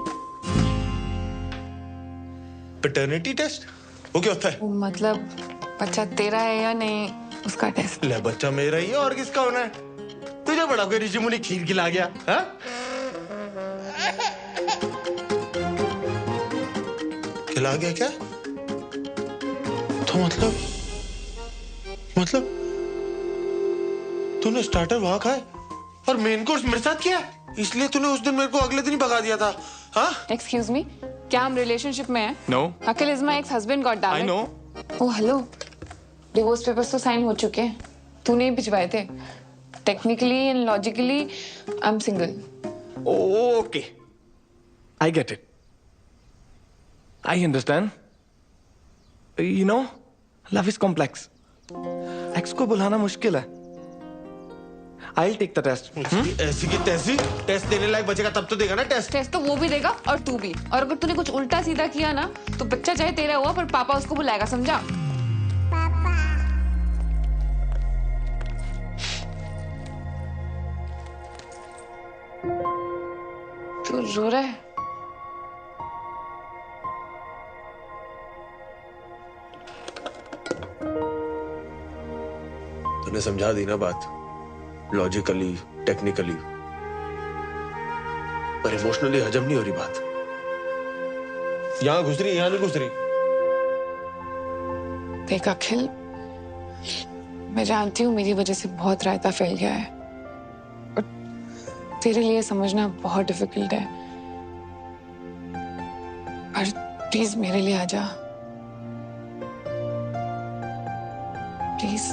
Paternity test? वो क्या होता है? वो मतलब बच्चा तेरा है या नहीं उसका टेस्ट। ले, बच्चा मेरा ही है और किसका होना है? तुझे बड़ा कोई ऋषि मुनि खीर खिला गया? हाँ? खिला गया क्या? तो मतलब तूने स्टार्टर वहां खाया और मेन कोर्स मेरे साथ किया, इसलिए तूने उस दिन मेरे को अगले दिन ही भगा दिया था। हाँ? एक्सक्यूज मी, क्या हम रिलेशनशिप में हैं? No. Akhil is my ex husband, god damn it. I know. Oh hello, divorce papers तो साइन हो चुके हैं, तूने ही भिजवाए थे। Technically and logically I am single. Okay, I get it, I understand. You know, love is complex. Ex को बुलाना मुश्किल है। I'll take the test. ऐसी की तैसी टेस्ट देने लायक बचेगा तब तो देगा ना टेस्ट। टेस्ट तो वो भी देगा और तू भी। और अगर तूने कुछ उल्टा सीधा किया ना तो बच्चा चाहे तेरा हुआ पर पापा उसको बुलाएगा, समझा? तू रो रहा है? तूने समझा दी ना बात, लॉजिकली टेक्निकली, पर इमोशनली हजम नहीं हो रही बात। यहां घुस रही, यहां नहीं घुस रही। देख अखिल, मैं जानती हूँ मेरी वजह से बहुत रायता फैल गया है और तेरे लिए समझना बहुत डिफिकल्ट है, पर प्लीज मेरे लिए आ जा, प्लीज।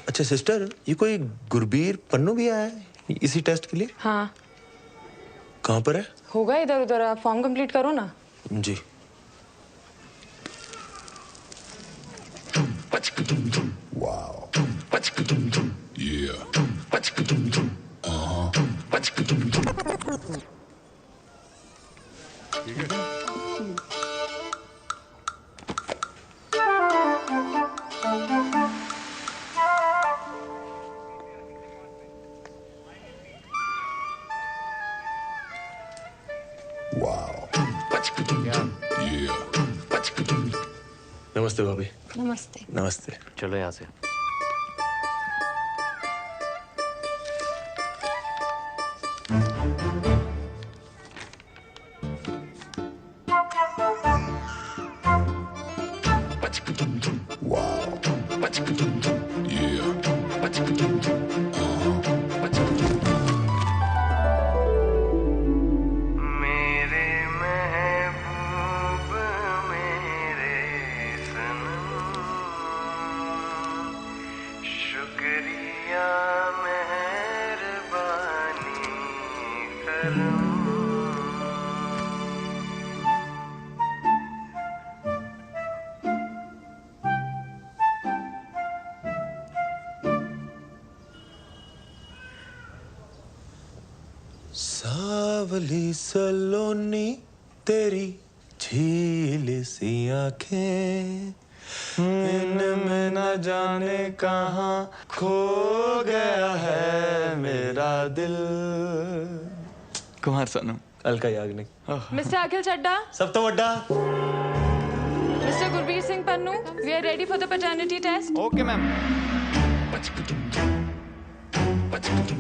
अच्छा सिस्टर, ये कोई गुरबीर पन्नू भी आया है इसी टेस्ट के लिए? हाँ। कहाँ पर है? होगा इधर उधर, आप फॉर्म कंप्लीट करो ना। जी। नमस्ते भाभी। नमस्ते। नमस्ते। चलो यहाँ से। सावली सलोनी तेरी झील सी आंखें, इनमें न जाने कहाँ खो गया है मेरा दिल। कुमार सानू कल का याद नहीं। मिस्टर अखिल चड्डा, सब तो वड्डा। Mister Gurbir Singh Pannu, we are ready for the paternity test. Okay ma'am.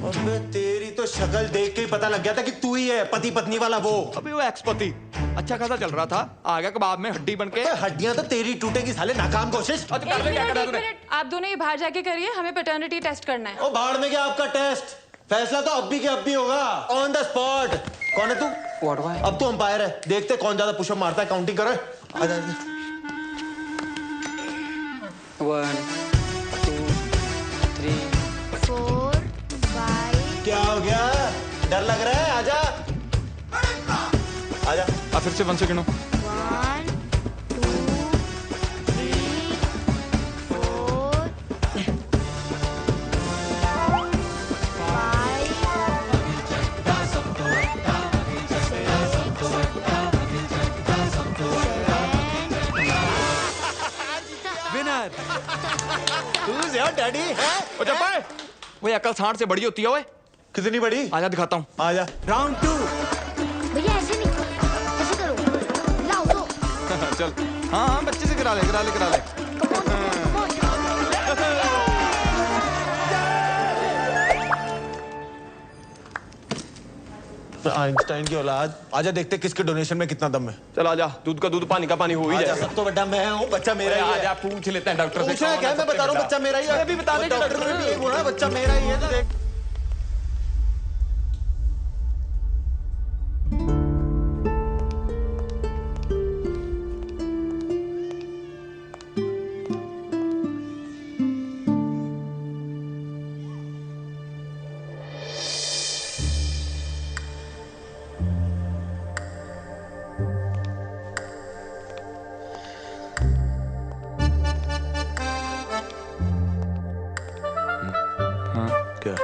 अबे तेरी तो शक्ल देख के ही पता लग गया था कि तू ही है पति पत्नी वाला वो। अभी वो एक्स पति अच्छा खासा चल रहा था, आ गया कबाब में हड्डी बनके। हड्डियां तो तेरी टूटेगी साले, नाकाम कोशिश। एक मिनट, आप दोनों ये बाहर जाके करिए, हमें पैटर्निटी टेस्ट करना है। ओ बाहर में क्या आपका टेस्ट? फैसला तो अब भी के अब भी होगा, ऑन द स्पॉट। कौन है तू? अब तू अंपायर है, देखते कौन ज्यादा पुशअप मारता है, काउंटिंग करो। आजा 1 2 3 4 5। क्या हो गया? डर लग रहा है? आजा आजा। फिर से 1 से गिनो। 1 2 3 4 विनर। तू यार डैडी है? ओ चप्पा, वो अकल सांड से बड़ी होती है। ओए कितनी बड़ी? आजा दिखाता हूँ। आजा। राउंड 2। भैया ऐसे नहीं, ऐसे करो, लाओ दो। चल हाँ हाँ बच्चे से करा ले। आइंस्टाइन की औलाद। आजा देखते किसके डोनेशन में कितना दम है। चल आजा, दूध का दूध पानी का पानी हो ही जाएगा। सब तो बड़ा मैं हूँ, बच्चा मेरा ही है। आजा पूछ लेते हैं डॉक्टर से। पूछना क्या? मैं बता रहा हूँ बच्चा मेरा ही है। अभी बता दे डॉक्टर ने भी यही बोला, बच्चा मेरा ही है। तो देख क्या?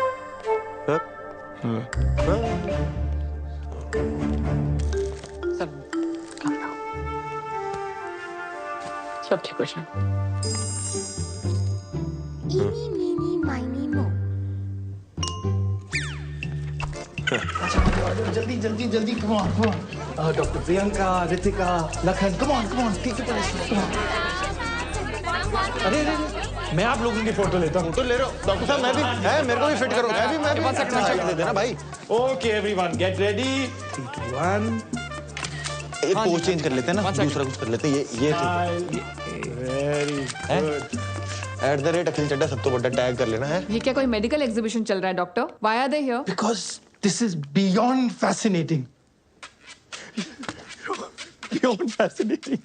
सब ठीक हो जाए। इनी मीनी माइनी मो। जल्दी come on doctor Priyanka, Ritika, Lakhan, come on ठीक है। अरे मैं आप लोगों की फोटो लेता हूँ। फोटो ले रहे हो? डॉक्टर साहब मैं भी है, मेरे को भी फिट करो। मैं भी दे देना भाई। Okay everyone get ready. 3 2 1। एक पोज चेंज कर लेते हैं ना, दूसरा कुछ कर लेते हैं। ये वेरी गुड। @ अखिल चड्डा सब तो बड़ा टैग कर लेना है। ये क्या कोई मेडिकल एग्जीबिशन चल रहा है doctor? Why are they here? Because this is beyond fascinating. Beyond fascinating.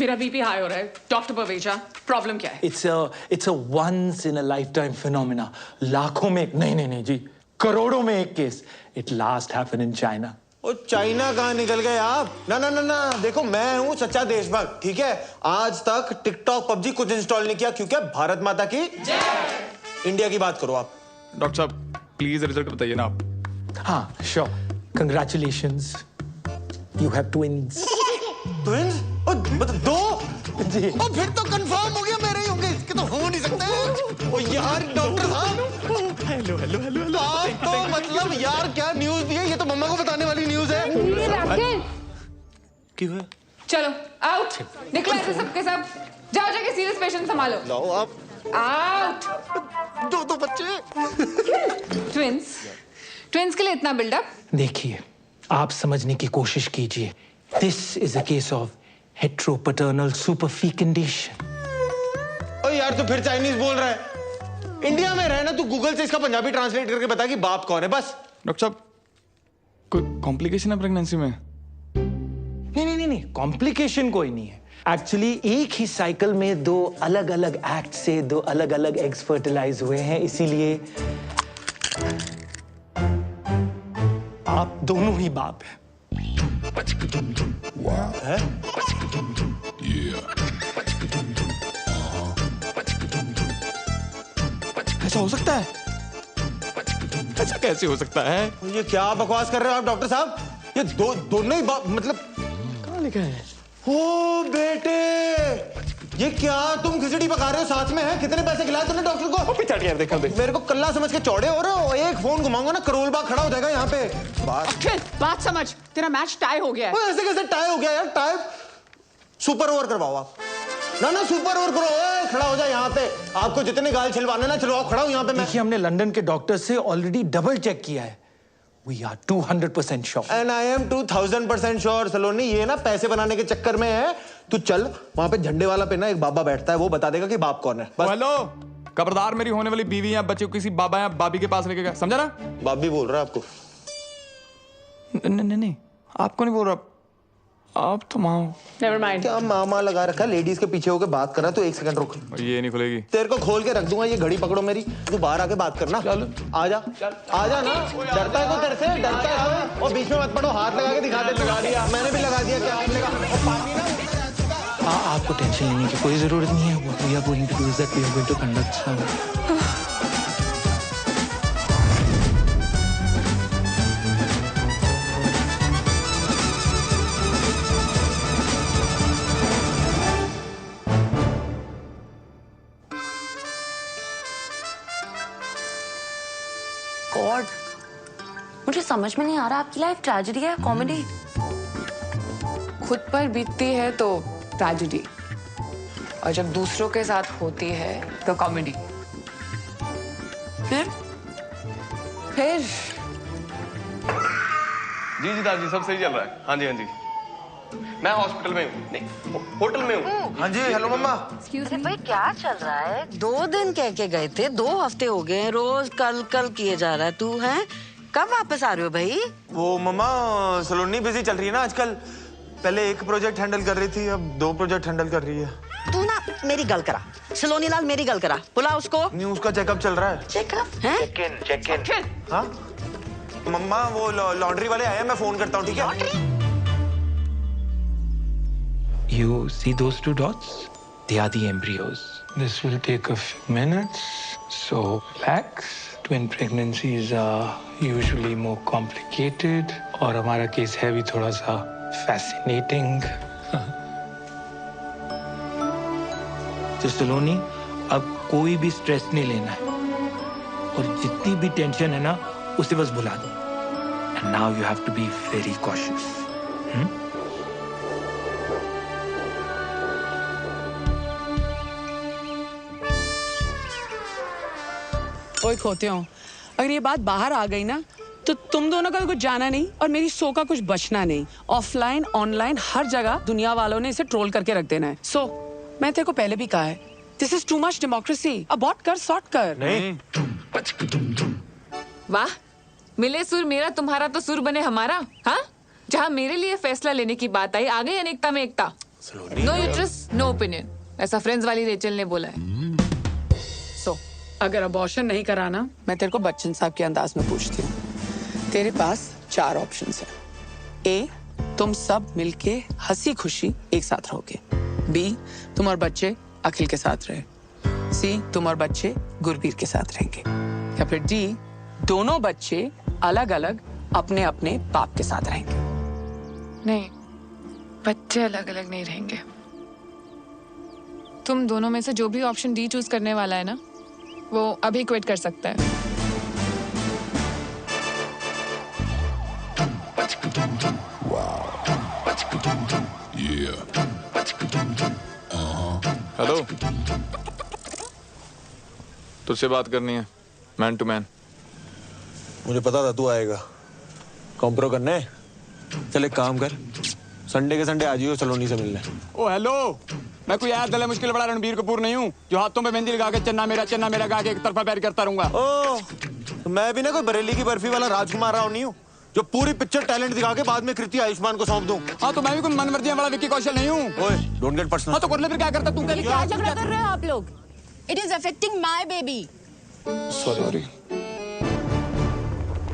मेरा बीपी हाई हो रहा है। डॉक्टर पवेजा, प्रॉब्लम क्या है? It's a once in a lifetime phenomena. लाखों में एक, नहीं जी, करोड़ों में एक case. It last happen in China. ओ चाइना कहाँ निकल गए आप? ना ना ना ना, देखो मैं हूँ सच्चा देशभक्त, ठीक है? आज तक टिकटॉक पबजी कुछ इंस्टॉल नहीं किया क्योंकि भारत माता की जय। इंडिया की बात करो आप। डॉक्टर साहब प्लीज रिजल्ट बताइए ना आप। हाँ sure, congratulations, you have twins. Twins? दो? जी। और फिर तो कंफर्म हो गया मेरे ही होंगे, इसके तो हो नहीं सकते। ओ यार डॉक्टर साहब, हेलो हेलो हेलो हेलो। आप तो मतलब यार क्या न्यूज़ दी है, ये तो मम्मा को बताने वाली न्यूज़ है। क्यों है? चलो आउट, निकलो ऐसे सबके सब, जाओ जाके सीरियस पेशेंट संभालो। लाओ आप। आउट। दो बच्चे। ट्विंस के लिए इतना बिल्डअप? देखिए, आप समझने की कोशिश कीजिए। This is a case of heteropaternal superfecundation. ओ यार तू फिर चाइनीज बोल रहा है। इंडिया में रहे ना, तू गूगल से इसका पंजाबी ट्रांसलेट करके बता कि बाप कौन है बस। डॉक्टर साहब कोई कॉम्प्लिकेशन है प्रेगनेंसी में? नहीं, कॉम्प्लिकेशन कोई नहीं है। एक्चुअली एक ही साइकिल में दो अलग अलग एक्ट से दो अलग अलग एग्स फर्टिलाइज हुए हैं, इसीलिए आप दोनों ही बाप हैं। ऐसा हो सकता है? ऐसा कैसे हो सकता है? ये क्या बकवास कर रहे हो आप डॉक्टर साहब? ये दोनों ही मतलब कहाँ लिखा है? ओ बेटे, ये क्या तुम खिचड़ी पका रहे हो साथ में है? कितने पैसे खिलाए तुमने डॉक्टर को? पिछाड़ यार देखा देख। मेरे को कल्ला समझ के चौड़े हो रहे हो। एक फोन घुमाऊंगा ना करोल बाग खड़ा हो जाएगा यहाँ पे। बात समझ, तेरा मैच टाई हो गया है। ऐसे कैसे टाई हो गया यार? टाई सुपर ओवर करवाओ आप। ना सुपर ओवर करो, खड़ा हो जाए यहाँ पे। आपको जितने गाल छिलवाने ना छिलवाओ, खड़ा हूँ यहाँ पे मैं। देखिए, हमने लंदन के डॉक्टर से ऑलरेडी डबल चेक किया है। We are 200% sure. And I am 2000% sure सलोनी। ये ना पैसे बनाने के चक्कर में है। तू चल वहाँ पे झंडे वाला पे ना एक बाबा बैठता है, वो बता देगा कि बाप कौन है। बस। हेलो, खबरदार मेरी होने वाली बीवी या बच्चे को किसी बाबा या बाबी के पास लेके गया, समझा ना? बाप भी बोल रहा है आपको? नहीं, आपको नहीं बोल रहा, आप तो माँ हो। Never mind. क्या मामा लगा रखा है? लेडीज के पीछे होकर बात कर रहा है। तो एक सेकंड रुक। ये नहीं खुलेगी। तेरे को खोल के रख दूंगा, ये घड़ी पकड़ो मेरी। तू बाहर आके बात करना। चल आजा ना। डरता है तो तेरे से? डरता है? और बीच में मत पड़ो, हाथ लगा के दिखा दे। लगा दिया मैंने भी, लगा दिया। क्या आपने कहा? आपको टेंशन लेने की कोई जरूरत नहीं है। What we are going to do is that we are going to conduct some God, मुझे समझ में नहीं आ रहा आपकी लाइफ ट्रेजेडी है कॉमेडी? खुद पर बीतती है तो ट्रेजेडी, और जब दूसरों के साथ होती है तो कॉमेडी। फिर जी दादी सब सही चल रहा है। हाँ जी मैं हॉस्पिटल में हूँ, नहीं होटल में हूँ। हाँ जी हेलो मम्मा। अरे भाई क्या चल रहा है? 2 दिन कह के गए थे, 2 हफ्ते हो गए, रोज कल किए जा रहा है। तू है कब वापस आ रहे हो भाई? वो मम्मा सलोनी बिजी चल रही है ना आजकल। पहले एक प्रोजेक्ट हैंडल कर रही थी, अब 2 प्रोजेक्ट हैंडल कर रही है। तू ना मेरी गल करा, सलोनी लाल मेरी गल करा, बुला उसको। नहीं उसका चेकअप चल रहा है। चेकअप है? Check in. हाँ मम्मा वो लॉन्ड्री वाले आए, मैं फोन करता हूँ, ठीक है? You see those 2 dots? They are the embryos. This will take a few minutes, so relax. Twin pregnancies are usually more complicated, और हमारा केस है भी थोड़ा सा fascinating. तो सलोनी, अब कोई भी स्ट्रेस नहीं लेना है, और जितनी भी टेंशन है ना उसे बस भुला दो। And now you have to be very cautious. ओए खोते हो, अगर ये बात बाहर आ गई ना तो तुम दोनों का कुछ जाना नहीं और मेरी सो का कुछ बचना नहीं। ऑफलाइन ऑनलाइन हर जगह दुनिया वालों ने इसे ट्रोल करके रख देना है। सो मैं तेरे को पहले भी कहा है, this is too much democracy. Abort कर, सॉर्ट कर। नहीं। वाह, मिले सुर मेरा तुम्हारा तो सुर बने हमारा। हाँ, जहाँ मेरे लिए फैसला लेने की बात आई, आ गई अनेकता में एकता। नो यूट्रस नो ओपिनियन, ऐसा फ्रेंड्स वाली रेचल ने बोला है। अगर अबॉर्शन नहीं कराना, मैं तेरे को बच्चन साहब के अंदाज में पूछती हूँ। तेरे पास 4 ऑप्शंस हैं। ए, तुम सब मिलके हंसी खुशी एक साथ रहोगे। बी, तुम और बच्चे अखिल के साथ रहे। सी, तुम और बच्चे गुरबीर के साथ रहेंगे। या फिर डी, दोनों बच्चे अलग अलग अपने अपने बाप के साथ रहेंगे। नहीं, बच्चे अलग अलग नहीं रहेंगे। तुम दोनों में से जो भी ऑप्शन डी चूज करने वाला है ना, वो अभी क्विट कर सकता है। हेलो, तुझसे बात करनी है, मैन टू मैन। मुझे पता था तू आएगा। कॉम्प्रो करना है? चल एक काम कर, संडे के संडे आ जाइयो सलोनी से मिलने। ओ हेलो, मैं कोई यार गले मुश्किल बड़ा रणबीर कपूर नहीं हूँ जो हाथों पे मेहंदी लगा के चन्ना मेरा गा के एक तरफा पैर करता रहूंगा। ओ, तो मैं भी ना कोई बरेली की बर्फी वाला राजकुमार राव नहीं हूँ जो पूरी पिक्चर टैलेंट दिखा के बाद में कृति आयुष्मान को सौंप दूं। हाँ, तो मैं भी कोई मनमर्जी वाला विक्की कौशल नहीं हूँ। ओए, डोंट गेट पर्सनल। हाँ, तो कर ले फिर, क्या करता तू? क्या झगड़ा कर रहे हो आप लोग? It is affecting my baby. Sorry.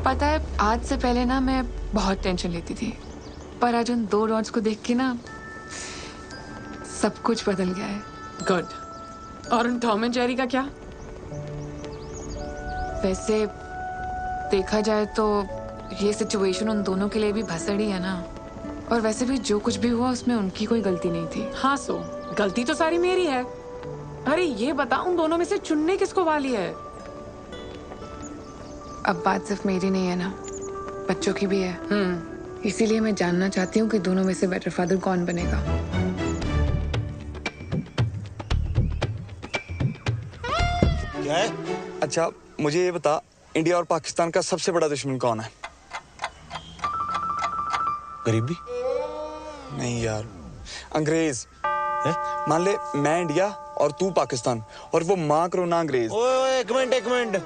पता है, आज से पहले ना मैं बहुत टेंशन लेती थी, पर आज उन 2 डॉट्स को देख के ना सब कुछ बदल गया है। गुड। और उन टॉम एंड जेरी का क्या? वैसे देखा जाए तो ये सिचुएशन उन दोनों के लिए भी भसड़ी है ना। और वैसे भी जो कुछ भी हुआ उसमें उनकी कोई गलती नहीं थी। हाँ, सो गलती तो सारी मेरी है। अरे ये बता, उन दोनों में से चुनने किसको वाली है? अब बात सिर्फ मेरी नहीं है ना, बच्चों की भी है। इसीलिए मैं जानना चाहती हूँ कि दोनों में से बेटर फादर कौन बनेगा। क्या है? अच्छा, मुझे ये बता, इंडिया और पाकिस्तान का सबसे बड़ा दुश्मन कौन है? गरीबी? नहीं यार, अंग्रेज। मान ले मैं इंडिया और तू पाकिस्तान, और वो माँ कोरोना अंग्रेज। ओए, एक मिनट।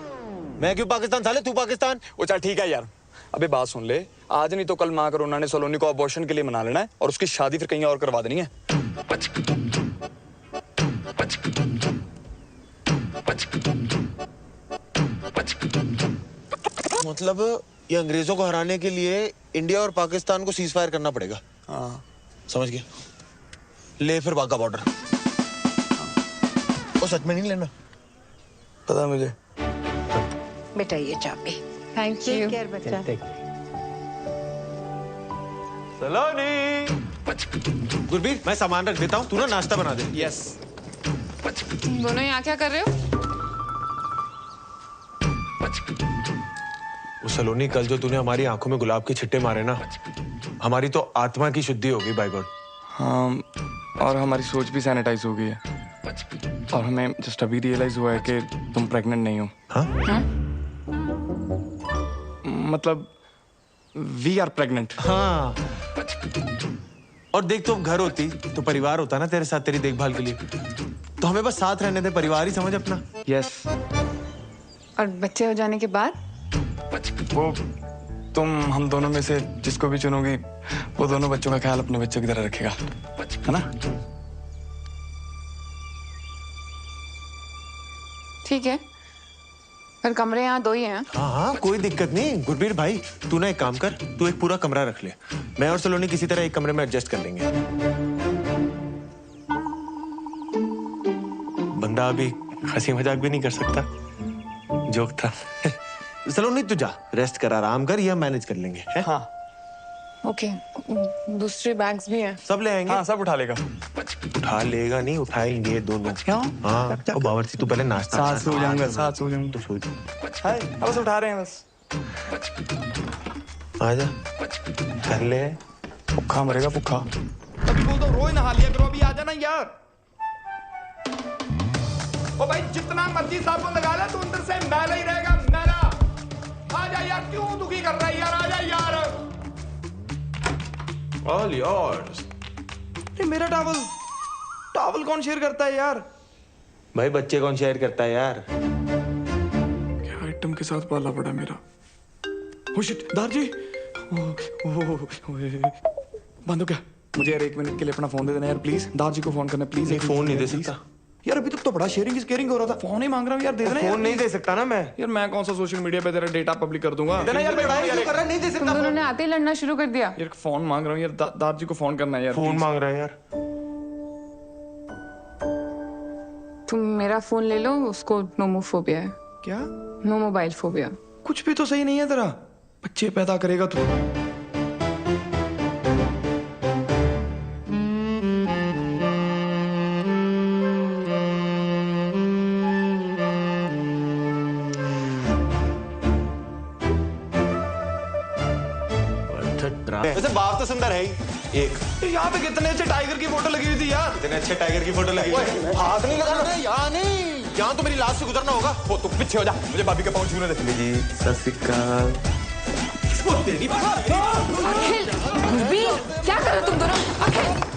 मैं क्यों पाकिस्तान साले, तू पाकिस्तान? ओ चल ठीक है यार। अबे बात सुन ले, आज नहीं तो कल माँ कोरोना ने सलोनी को अबॉर्शन के लिए मना लेना है और उसकी शादी फिर कहीं और करवा देनी है। मतलब ये अंग्रेजों को हराने के लिए इंडिया और पाकिस्तान को सीज फायर करना पड़ेगा। हाँ, समझ गया। ले फिर वाघा बॉर्डर। वो सच में नहीं लेना? पता है मुझे। बेटा ये चाबी। Thank you. टेक केयर बच्चा। सलोनी। गुरबीर, मैं सामान रख देता हूँ, तू ना नाश्ता बना दे। यस। तुम दोनों यहाँ क्या कर रहे हो? वो सलोनी, कल जो तूने हमारी आंखों में गुलाब के छिट्टे मारे ना, हमारी तो आत्मा की शुद्धि होगी बाय गॉड। हाँ, और हमारी सोच भी सैनिटाइज हो गई है। और हमें जस्ट अभी रियलाइज हुआ है कि तुम प्रेग्नेंट नहीं हो। हाँ? मतलब वी आर प्रेग्नेंट। हाँ। और देख, तो घर होती तो परिवार होता ना तेरे साथ, तेरी देखभाल के लिए। तो हमें बस साथ रहने दे, परिवार ही समझ अपना। यस। और बच्चे हो जाने के बाद? वो तुम हम दोनों में से जिसको भी चुनोगी, वो दोनों बच्चों का ख्याल अपने बच्चों की तरह रखेगा, है ना? ठीक है, पर कमरे यहाँ 2 ही हैं। हाँ, कोई दिक्कत नहीं। गुरबीर भाई, तू ना एक काम कर, तू एक पूरा कमरा रख ले। मैं और सलोनी किसी तरह एक कमरे में एडजस्ट कर लेंगे। बंदा अभी हंसी मजाक भी नहीं कर सकता, जोक था। सलोनी तू जा, रेस्ट कर, आराम कर, ये हम मैनेज कर लेंगे। है? हाँ। ओके, दूसरे बैग्स भी हैं। सब ले आएंगे। हाँ, सब उठा लेगा। उठा लेगा नहीं, उठाएंगे दोनों। क्यों? हाँ, तो बावर्ची तू पहले नाश्ता। साथ सो जाऊंगा, साथ सो जाऊंगा। तो सो जा। हाय, बस उठा रहे हैं बस। आजा, कर ले। भूखा मरेगा, भूखा। अभी बोल दो, रोज नहा लिया करो, अभी आ जाना यार। ओ भाई, जितना मर्जी साबुन लगा ले, तू अंदर से मैला ही रहेगा, मैला। आजा यार, क्यों दुखी कर रहा है यार? आजा यार। All yours. मेरा टॉवल कौन शेयर करता है यार? भाई, बच्चे कौन शेयर करता है यार? क्या आइटम के साथ पाला पड़ा मेरा। ओ शिट, दारजी। बंद हो क्या? मुझे यार 1 मिनट के लिए अपना फोन दे देना यार प्लीज। दारजी को फोन करना प्लीज। फोन नहीं दे सकता यार, अभी तो तो बड़ा शेयरिंग इज केयरिंग हो रहा था। फोन ही मांग रहा हूँ यार, दे देना। फोन नहीं दे सकता ना मैं। यार मैं कौन सा सोशल मीडिया पे तेरा डेटा पब्लिक कर दूंगा। देना यार, लड़ाई क्यों कर रहा है? नहीं दे सकता। तुम दोनों ने आते ही लड़ना शुरू कर दिया। यार फोन मांग रहा हूँ यार, दादाजी को फोन करना है यार। फोन मांग रहा है यार। तुम मेरा फोन ले लो, उसको नोमोफोबिया है। क्या? No mobile phobia. कुछ भी तो सही नहीं है तेरा। बच्चे पैदा करेगा तू। वैसे बाप तो सुंदर है ही। एक यहाँ पे कितने अच्छे टाइगर की फोटो लगी हुई थी यार। कितने अच्छे टाइगर की फोटो लगी हुई। हाथ नहीं लगाना यहाँ नहीं, यहाँ तो मेरी लाश से गुजरना होगा। वो तो पीछे हो जा, मुझे भाभी का पाँव छूने दे। जी सत श्री अकाल। अखिल, गुरबीर, क्या कर रहे हो तुम दोनों? अखिल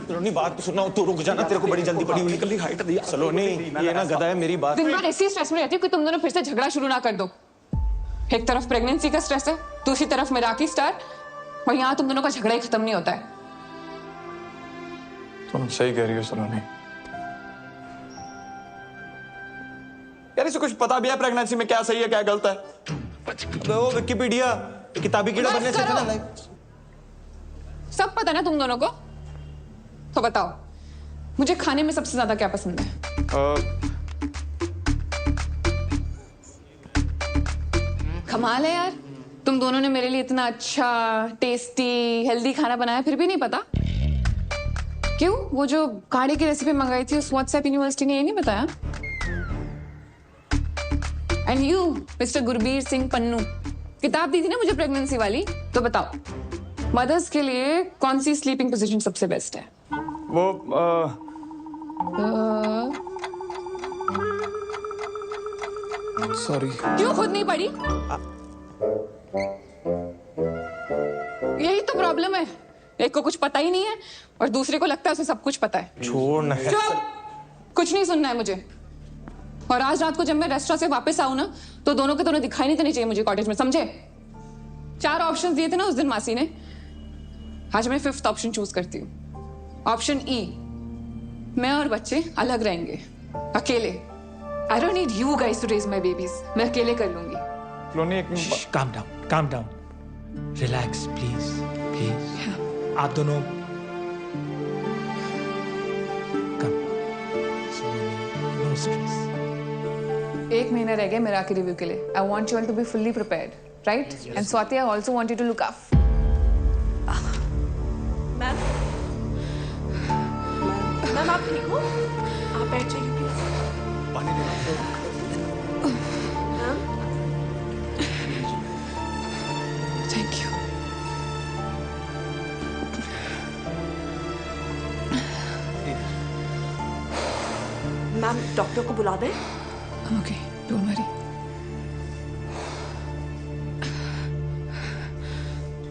सलोनी बात तो सुनना, तू रुक जाना, तेरे को बड़ी जल्दी पड़ी हुई निकली हाइट दिया। सलोनी ये ना गधा है, मेरी बात। दिन भर ऐसी स्ट्रेस में रहती हूँ कि तुम दोनों फिर से झगड़ा शुरू ना कर दो। एक तरफ प्रेगनेंसी का स्ट्रेस है, दूसरी तरफ मिराकी स्टार, और यहाँ तुम दोनों का झगड़ा ही खत्म नहीं होता है। तुम सही कह रही हो सलोनी। यार इसे कुछ पता भी है प्रेगनेंसी में क्या सही है क्या गलत है? वो विकिपीडिया किताबी कीड़ा बनने से ना लाइक सब पता ना तुम दोनों को। तो बताओ, मुझे खाने में सबसे ज्यादा क्या पसंद है? कमाल है यार, तुम दोनों ने मेरे लिए इतना अच्छा टेस्टी हेल्दी खाना बनाया फिर भी नहीं पता। क्यों? वो जो काढ़े की रेसिपी मंगाई थी उस व्हाट्सएप यूनिवर्सिटी ने ये नहीं बताया? And you mister Gurbir Singh Pannu, किताब दी थी ना मुझे प्रेगनेंसी वाली, तो बताओ मदर्स के लिए कौन सी स्लीपिंग पोजीशन सबसे बेस्ट है? वो सॉरी। क्यों खुद नहीं पढ़ी? यही तो प्रॉब्लम है, एक को कुछ पता ही नहीं है और दूसरे को लगता है उसे सब कुछ पता है। छोड़ ना। चुप, कुछ नहीं सुनना है मुझे। और आज रात को जब मैं रेस्टोरेंट से वापस आऊं ना, तो दोनों के दोनों दिखाई नहीं देने चाहिए मुझे कॉटेज में, समझे? 4 ऑप्शंस दिए थे ना उस दिन मासी ने, आज मैं 5th ऑप्शन चूज करती हूँ। ऑप्शन ई, मैं और बच्चे अलग रहेंगे, अकेले। I don't need you guys to raise my babies, मैं अकेले कर लूंगी। Calm down, calm down, relax please, please. आप दोनों नो स्ट्रेस। 1 महीना रह गया मेरा रिव्यू के लिए। I want you all to be fully prepared, right? And Swati, I also want you to look up. Ma'am, ma'am आप ठीक हो? आप बैठ जाइए प्लीज। पानी दे दो। Ma'am, thank you. Ma'am doctor को बुला दें? Okay, don't worry.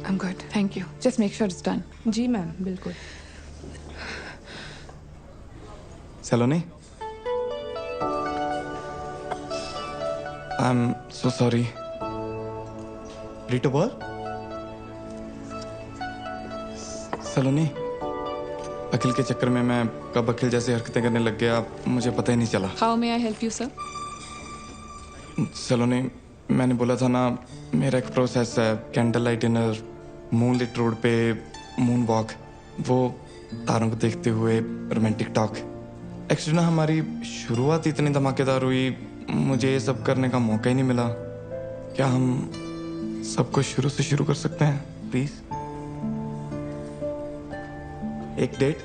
I am good, thank you. Just make sure it's done. जी मैम, बिल्कुल। Saloni, I am so sorry. रीटो बोल। सलोनी, अखिल के चक्कर में मैं कब अखिल जैसी हरकतें करने लग गया मुझे पता ही नहीं चला। How may I help you sir? Saloni, मैंने बोला था ना, मेरा एक प्रोसेस है, candle light dinner, moonlit road पे मून वॉक, वो तारों को देखते हुए रोमांटिक टॉक। एक्चुअली ना हमारी शुरुआत इतनी धमाकेदार हुई, मुझे ये सब करने का मौका ही नहीं मिला। क्या हम सब कुछ शुरू से शुरू कर सकते हैं प्लीज? एक date?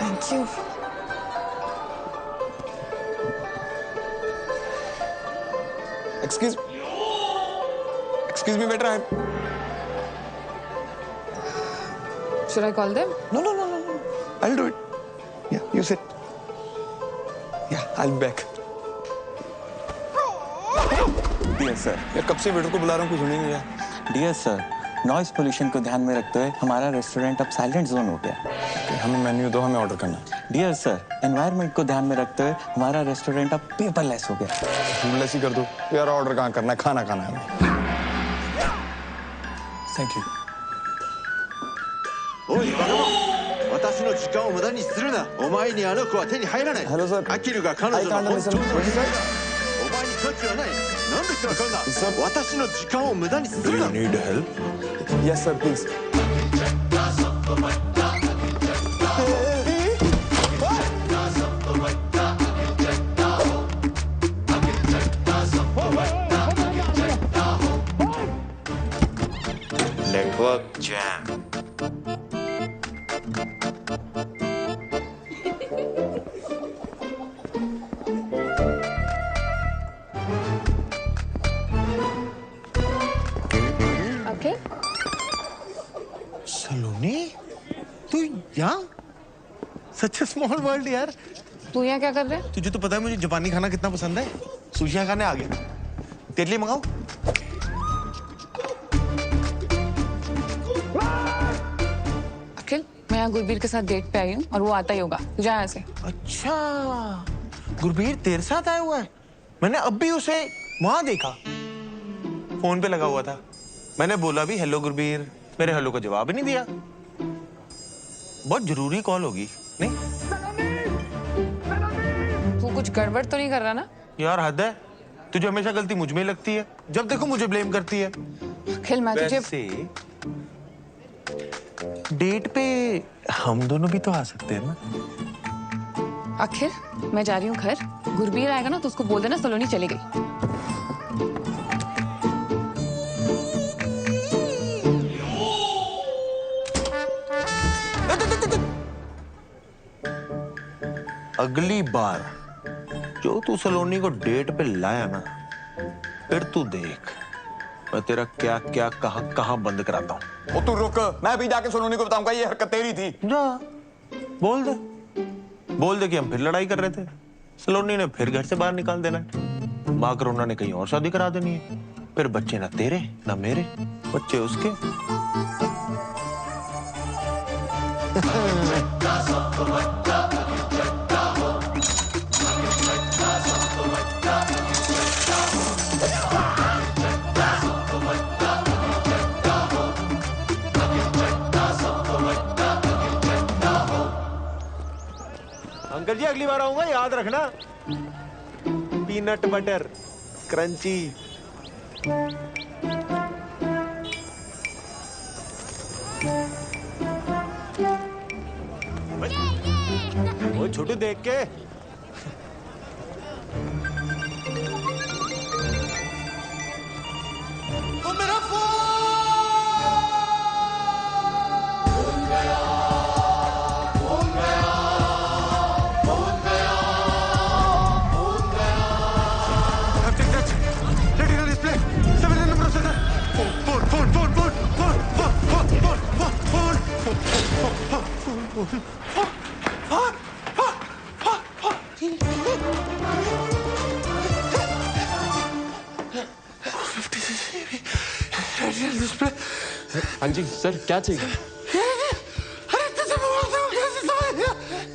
Thank you. Excuse me, waiter. Should I call them? No. I'll do it. Yeah, you sit. Yeah, I'll be back. Dear sir, यार कब से वेटर को बुला रहा हूँ, कुछ सुन ही नहीं रहा। डियर सर, नॉइज पोल्यूशन को ध्यान में रखते हुए हमारा रेस्टोरेंट अब साइलेंट जोन हो गया। हमें मेन्यू दो, हमें ऑर्डर करना है। डियर सर, एनवायरनमेंट को ध्यान में रखते हुए हमारा रेस्टोरेंट अब पेपरलेस हो गया। पेपरलेस ही कर दो यार, ऑर्डर कहाँ करना है, खाना खाना है। Thank you. おいバカ者、私の時間を無駄にするな。お前にあの子は手に入らない。Hello sir。アキルが彼女の本当の娘だ。お前に価値はない。なんでわかんな。私の時間を無駄にするな。 Do you need help? Yes sir, please. Network jam. Okay Saloni, तू यहाँ? सच स्मॉल वर्ल्ड यार। तू यहाँ क्या कर रहा है? तुझे तो पता है मुझे जापानी खाना कितना पसंद है। सुशियां खाने आ गया। तेरे लिए मंगाऊं? अखिल, मैं यहाँ गुरबीर के साथ डेट पे आई हूँ और वो आता ही होगा। तू जा यहाँ से। अच्छा, गुरबीर तेरे साथ आया हुआ है? मैंने अब भी उसे वहां देखा, फोन पे लगा हुआ था। मैंने बोला भी हेलो गुरबीर, मेरे हेलो का जवाब ही नहीं दिया। बहुत जरूरी कॉल होगी नहीं? तू कुछ गड़बड़ तो नहीं कर रहा ना? यार हद है, तुझे हमेशा गलती मुझ में ही लगती है। जब देखो मुझे ब्लेम करती है। अखिल, मैं तुझे वैसे डेट पे हम दोनों भी तो आ सकते हैं ना? अखिल, मैं जा रही हूँ घर। गुरबीर आएगा ना तो उसको बोल देना सलोनी चली गई। अगली बार जो तू सलोनी को डेट पे लाया ना, फिर तू देख मैं तेरा क्या क्या कहां कहां बंद कराता हूं। ओ तू रुक, मैं भी जाके सलोनी को बताऊंगा ये हरकत तेरी थी। जा बोल दे कि हम फिर लड़ाई कर रहे थे। सलोनी ने फिर घर से बाहर निकाल देना है। माँ करुणा ने कहीं और शादी करा देनी है। फिर बच्चे ना तेरे ना मेरे, बच्चे उसके। अंकल जी अगली बार आऊंगा, याद रखना। Peanut butter crunchy. वो छोटू देख के वो मेरा हाँ जी सर, क्या चाहिए?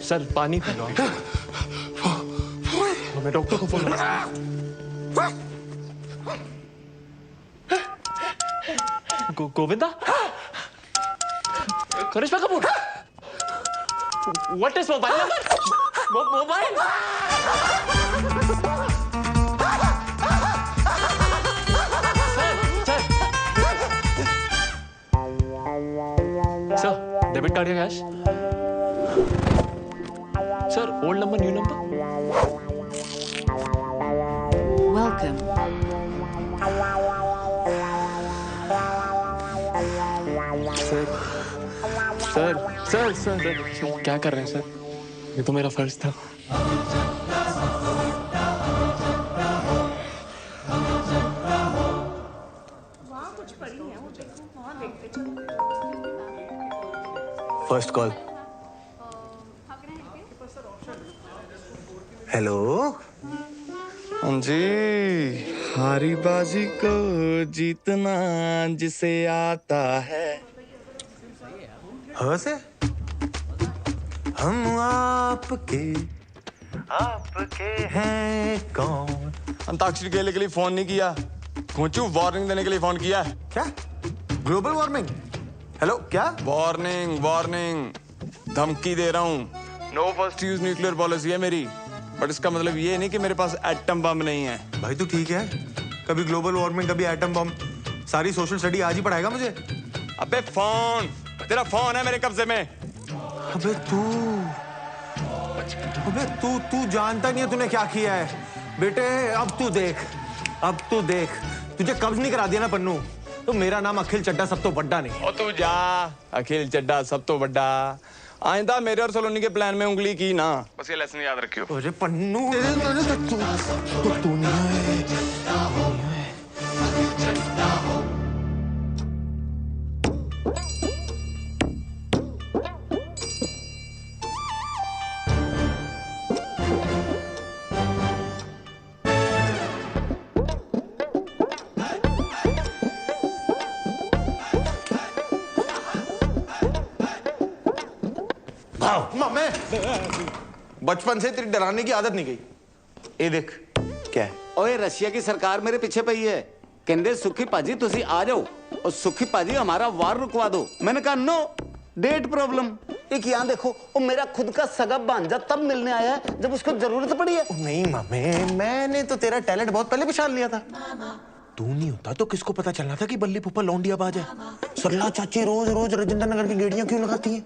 सर पानी पी लो। मैं डॉक्टर को phone Govinda, Karishma Kapoor, what is mobile number? Mobile sir, debit card या cash? Sir, old number new number? Welcome. Sir, क्या कर रहे हैं सर? ये तो मेरा फर्ज था। First call. हेलो। हाँ जी, हारी बाजी को जीतना जिसे आता है। हाँ से हम आपके हैं कौन? अंताक्षरी खेलने के लिए फोन नहीं किया, घूंचू वार्निंग देने के लिए फोन किया। क्या? Global warming? हेलो क्या? वार्निंग वार्निंग, धमकी दे रहा हूँ। No first use nuclear policy है मेरी, बट इसका मतलब ये नहीं कि मेरे पास एटम बम नहीं है। भाई तू ठीक है? कभी ग्लोबल वार्मिंग, कभी एटम बम, सारी सोशल स्टडी आज ही पढ़ाएगा मुझे? अबे फोन, तेरा फोन है मेरे कब्जे में। अबे तू जानता नहीं है तूने क्या किया है बेटे। अब तू देख, तुझे कब्ज नहीं करा दिया ना पन्नू, तो मेरा नाम अखिल चड्डा सब तो बड्डा नहीं। और तू जा, अखिल चड्डा सब तो बड्डा। आइंदा मेरे और सलोनी के प्लान में उंगली की ना, बस ये लेसन याद रखियो। अरे पन्नू तू नहीं है। बचपन से तेरी डराने की आदत नहीं गई। ये देख क्या है। ओए रशिया की सरकार मेरे पीछे पई है, कहते सुखी पाजी तुसी आ जाओ और सुखी पाजी हमारा वार रुकवा दो। मैंने कहा नो, डेट प्रॉब्लम। एक यहाँ देखो, वो मेरा खुद का सगा भांजा तब मिलने आया है जब उसको जरूरत पड़ी है। नहीं मामे, मैंने तो तेरा टैलेंट बहुत पहले पहचान लिया था। तू नहीं होता तो किसको पता चलना था कि बल्ली पुप्पा लौंडिया बाज है। सरला चाची रोज रोज राजेंद्र नगर की गेड़ियां क्यों लगाती है?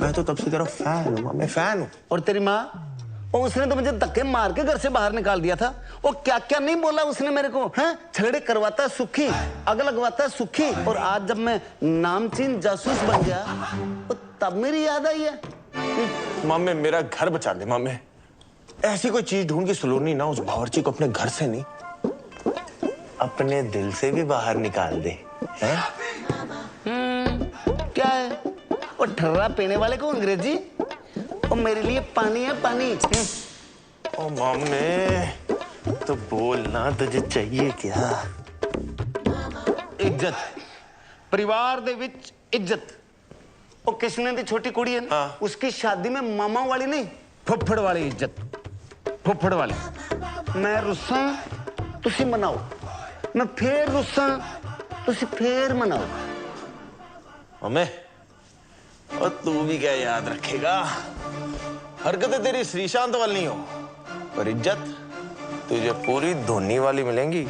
मैं तो तब से तेरा फैन हूँ, मैं फैन हूँ। और तेरी माँ, और उसने तो मुझे धक्के मार के घर से बाहर निकाल दिया था। वो क्या क्या नहीं बोला उसने मेरे को, हैं? छलड़े करवाता सुखी, आग लगवाता सुखी, और आज जब मैं नामचीन जासूस बन गया तो तब मेरी याद आई है। मामे मेरा घर बचा दे मामे, ऐसी कोई चीज ढूंढ के सलोनी ना उस बावर्ची को अपने घर से नहीं अपने दिल से भी बाहर निकाल दे। हैं? क्या है? और ठर्रा पीने वाले को अंग्रेजी, और मेरे लिए पानी है पानी। ओ मामे तो बोलना, तुझे चाहिए क्या? इज्जत, परिवार दे विच इज्जत। और किसने दी छोटी कुड़ी है ना, हाँ। उसकी शादी में मामा वाली नहीं, फुफड़ वाली इज्जत, फुफड़ वाली। मैं रुस्सा तुसी मनाओ, मैं फिर रुस्सा तुसी फिर मनाओ। मामे और तू भी क्या याद रखेगा, हरकतें तेरी श्रीशांत वाली नहीं हो, पर इज्जत तुझे पूरी धोनी वाली मिलेंगी।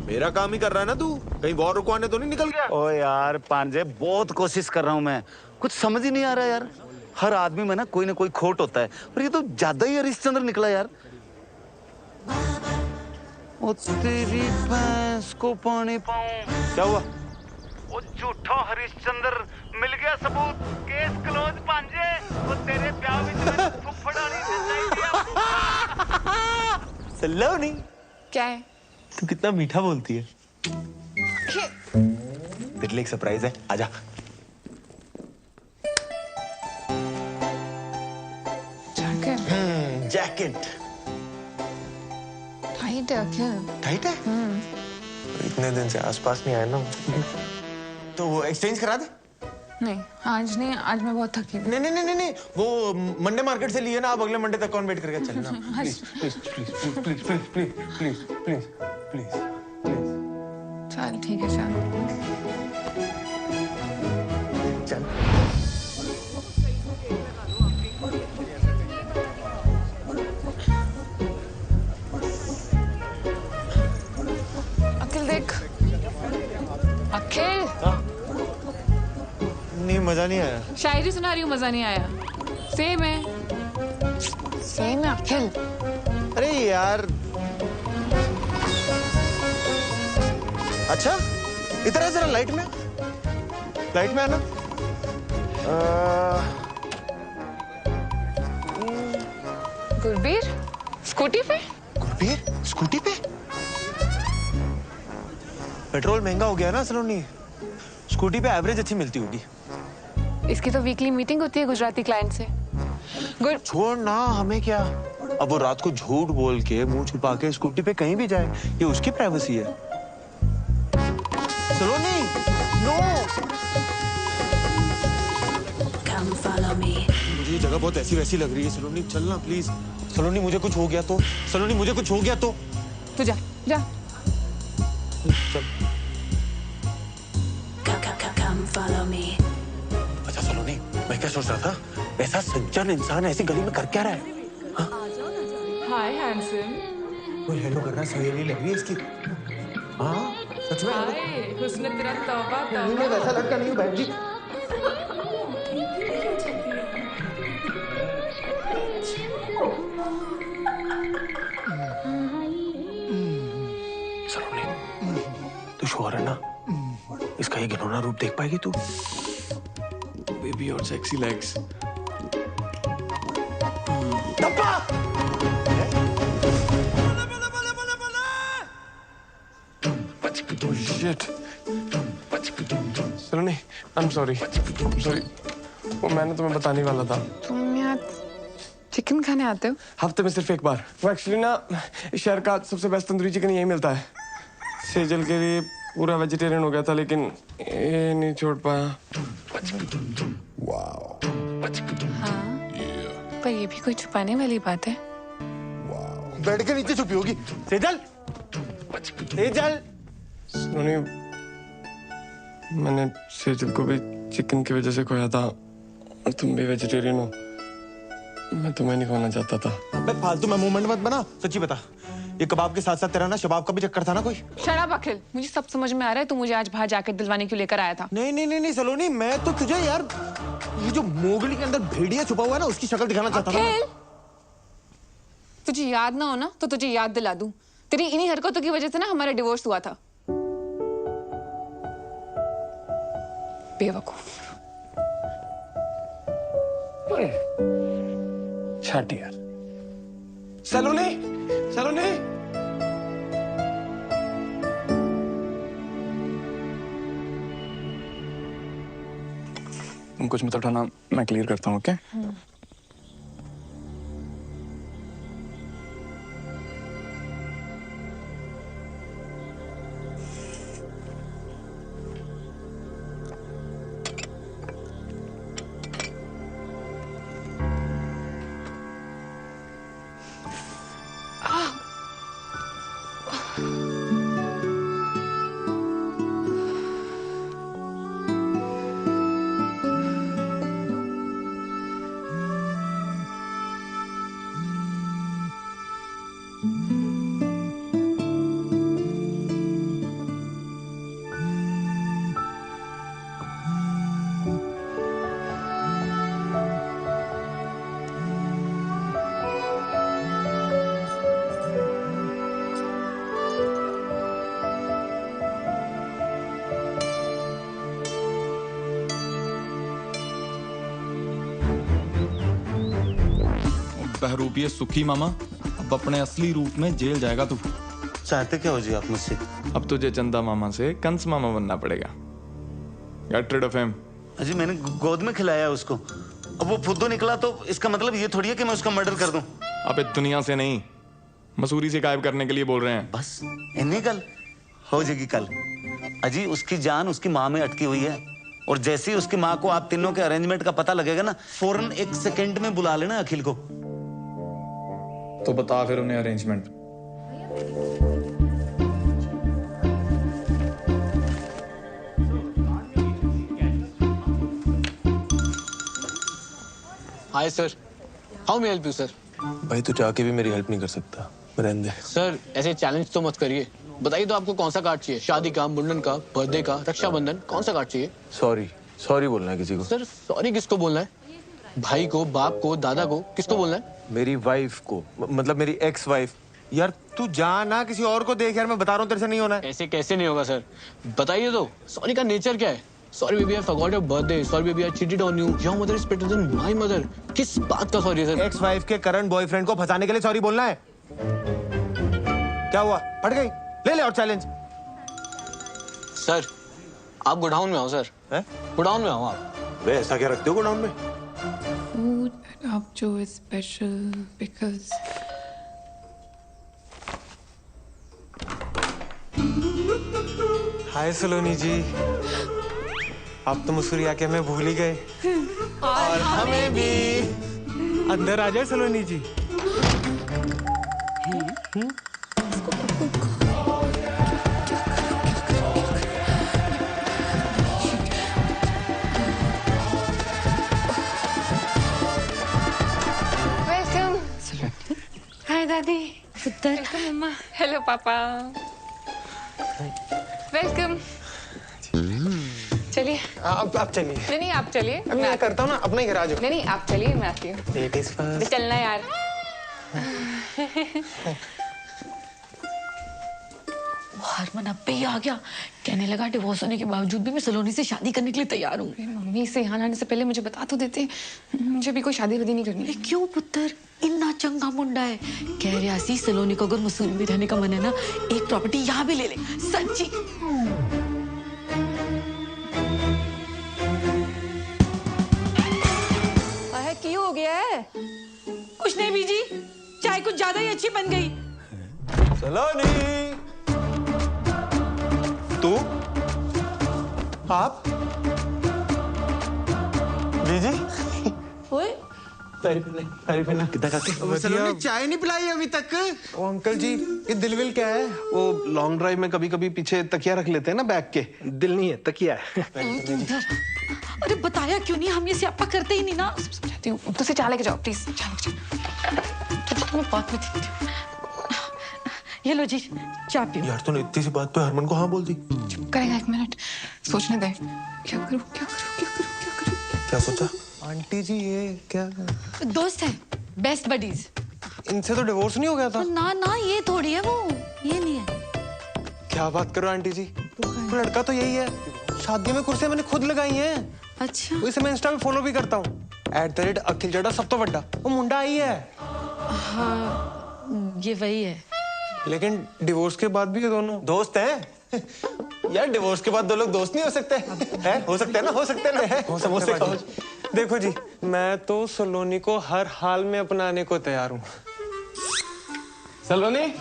मेरा काम ही कर रहा है ना तू, कहीं वॉर रुकवाने तो नहीं निकल गया? ओ यार पांजे, बहुत कोशिश कर रहा हूं मैं, कुछ समझ ही नहीं आ रहा यार। हर आदमी में ना कोई खोट होता है, और ये तो ज्यादा ही हरिश्चंद्र निकला यार। ओ तेरी भैंस को पानी पाऊं। क्या हुआ? वो झूठा हरिश्चंद्र मिल गया सबूत, केस क्लोज पांजे। वो तेरे ब्याह विच में फुफड़ा नहीं चाहिए। सलोनी क्या है? तू कितना मीठा बोलती है। तेरे लिए एक सरप्राइज है, आजा। जैकेट टाइट है अखिल। टाइट है? इतने दिन से आसपास नहीं आया ना, तो वो एक्सचेंज करा दे। नहीं आज नहीं, आज मैं बहुत थकी हूँ। नहीं, वो मंडे मार्केट से लिए ना, आप अगले मंडे तक कौन वेट करके चलना। Please please please please please please please please please please. चल ठीक है चल। चल। अखिल देख, अखिल। नहीं मजा नहीं आया। शायरी सुना रही हूँ, मजा नहीं आया। सेम है, सेम है अखिल। अरे यार अच्छा इधर है, जरा लाइट में आना। गुरबीर स्कूटी पे? गुरबीर स्कूटी पे? पेट्रोल महंगा हो गया ना सलोनी, स्कूटी पे एवरेज अच्छी मिलती होगी। इसकी तो वीकली मीटिंग होती है गुजराती क्लाइंट से। छोड़ ना, हमें क्या। अब वो रात को झूठ बोल के मुंह छुपा के स्कूटी पे कहीं भी जाए, ये उसकी प्राइवेसी है। सलोनी नो, मुझे ये जगह बहुत ऐसी वैसी लग रही है। सलोनी चलना प्लीज। सलोनी मुझे कुछ हो गया तो, सलोनी मुझे कुछ हो गया तो। तू जा जा। चल। अच्छा सलोनी, मैं क्या सोच रहा था, ऐसा सज्जन इंसान ऐसी गली में कर क्या रहा है? हाय हैंडसम। कोई हेलो कर रहा है, सहेली लग रही है इसकी। हाँ सच में। हाय हुस्न तेरा तौबा तौबा। मैं वैसा लड़का नहीं हूँ बहन जी। सलोनी तू श्योर है ना, इसका ये घिनौना रूप देख पाएगी तू? बेबी और sexy legs. Shit. Saloni, I am sorry, वो मैंने तुम्हें बताने वाला था। तुम यहाँ चिकन खाने आते हो? हफ्ते में सिर्फ एक बार। वो एक्चुअली ना शहर का सबसे बेस्ट तंदूरी चिकन यही मिलता है। सेजल के लिए पूरा वेजिटेरियन हो गया था, लेकिन ये नहीं छोड़ पाया। हाँ, पर ये भी कोई छुपाने वाली बात है? बेड के नीचे छुपी होगी। सेजल, सेजल। सलोनी, मैंने सेजल को भी चिकन की वजह से खोया था, और तुम भी वेजिटेरियन हो। मैं तुम्हें नहीं खोना चाहता था। अबे फालतू में मूवमेंट मत बना, सच्ची बता। ये कबाब के साथ साथ तेरा ना शबाब का भी चक्कर था ना कोई? शराब अखिल, मुझे सब समझ में आ रहा है। तू मुझे आज बाहर जाकर दिलवाने क्यों लेकर आया था? नहीं नहीं नहीं नहीं सलोनी, मैं तो तुझे यार ये जो मोगली के अंदर भेड़िया छुपा हुआ है ना, उसकी शक्ल दिखाना चाहता था। तुझे याद ना हो ना तो तुझे याद दिला दूं। तेरी इन्हीं हरकतों की वजह से ना हमारा डिवोर्स हुआ था। बेवकूफ। छाट यार। सलोनी, सलोनी। तुम कुछ मत उठाना, मैं क्लियर करता हूँ। ओके? बहरूपिये सुखी मामा, अब अपने असली रूप में जेल जाएगा तू। चाहते क्या हो जी आप मुझसे? अब तुझे चंदा मामा से कंस मामा बनना पड़ेगा। Get rid of him। अजी मैंने गोद में खिलाया उसको, अब वो फुद्दू निकला तो इसका मतलब ये थोड़ी है कि मैं उसका मर्डर कर दूं। अब दुनिया से नहीं, मसूरी से गायब करने के लिए बोल रहे हैं। बस इन्हीं कल हो जाएगी कल। अजी उसकी जान उसकी माँ में अटकी हुई है, और जैसे ही उसकी माँ को आप तीनों के अरेंजमेंट का पता लगेगा ना, फौरन 1 सेकंड में बुला लेना अखिल को। तो बता फिर उन्हें arrangement. Hi sir, how may help you sir? भाई तू चाह के भी मेरी हेल्प नहीं कर सकता, रहने दे। सर ऐसे चैलेंज तो मत करिए। बताइए तो आपको कौन सा कार्ड चाहिए? शादी का, मुंडन का, बर्थडे का, रक्षाबंधन, कौन सा कार्ड चाहिए? सॉरी, सॉरी बोलना है किसी को। सर सॉरी किसको बोलना है? भाई को, बाप को, दादा को, किसको बोलना है? मेरी वाइफ को, मतलब मेरी एक्स वाइफ यार तू जा ना, किसी और को देख यार, मैं बता रहा हूँ तेरे से नहीं होना है। ऐसे कैसे नहीं होगा सर? बताइए तो, सॉरी का नेचर क्या है? Sorry baby I forgot your birthday, sorry baby I cheated on you, your mother is better than my mother. किस बात का सॉरी सर? एक्स वाइफ के करंट बॉयफ्रेंड को फंसाने के लिए सॉरी बोलना है? क्या हुआ, फट गई? ले ले और चैलेंज। सर आप गोडाउन में आओ सर। गोडाउन में आओ आप। वे ऐसा क्या रखते हो गोडाउन में? फूड आप जो इज स्पेशल बिकॉज हाय सलोनी जी, आप तो मसूरिया के हमें भूल ही गए। और हमें भी। अंदर आ जाए सलोनी जी। वेलकम। हाय दादी। पुत्र। वेलकम मम्मा। हेलो पापा। वेलकम। चलिए आप चलिए। नहीं आप चलिए, मैं करता हूँ ना, अपना ही घर आ जाओ। नहीं आप चलिए, मैं आती हूँ। Ladies first. चलना यार। हरमन अब भी आ गया, कहने लगा डिवोर्स होने के बावजूद भी मैं सलोनी से शादी करने के लिए तैयार हूँ। मम्मी से यहाँ आने से पहले मुझे बता तो देते, मुझे भी कोई शादी वादी नहीं करनी। क्यों पुत्र, इतना चंगा मुंडा है, कह रहा सी सलोनी को अगर मसूरी में रहने का मन है ना, एक प्रॉपर्टी यहाँ भी ले ले। सच्ची क्यों हो गया है? कुछ नहीं बीजी, चाय कुछ ज्यादा ही अच्छी बन गई। सलोनी, तू? आप? बीजी? ओए, सलोनी चाय नहीं पिलाई अभी तक? ओ अंकल जी, ये दिलविल क्या है? वो लॉन्ग ड्राइव में कभी कभी पीछे तकिया रख लेते हैं ना बैग के, दिल नहीं है तकिया है। अरे बताया क्यों नहीं, हम ये स्यापा करते ही नहीं ना। समझाती हूँ, तो से चाय लेके जाओ प्लीज। चाय लेके जाओ। मैं बात में देखती हूँ। ये लो जी, चाय पियो। यार तूने इतनी सी बात पे हरमन को हाँ बोल दी। चुप करेगा, एक मिनट सोचने दे। क्या करूँ क्या करूँ क्या करूँ क्या करूँ? क्या सोचा? आंटी जी ये क्या? दोस्त है, बेस्ट बडीज। इनसे तो डिवोर्स नहीं हो गया था? ना ना, ये थोड़ी है, वो ये नहीं है। क्या बात करो आंटी जी, वो लड़का तो यही है, शादी में कुर्सियां मैंने खुद लगाई हैं। अच्छा, इसे मैं इंस्टा पे फॉलो भी करता हूँ, @अखिल चड्डा सब तो बड़ा, वो मुंडा आई है। हाँ ये वही है। लेकिन डिवोर्स के बाद भी ये दोनों दोस्त हैं? यार डिवोर्स के बाद दो लोग दोस्त नहीं हो सकते हैं? हो सकते हैं ना, हो सकते हैं ना। समोसे खाओ। देखो जी, मैं तो सलोनी को हर हाल में अपनाने को तैयार हूँ। सलोनी,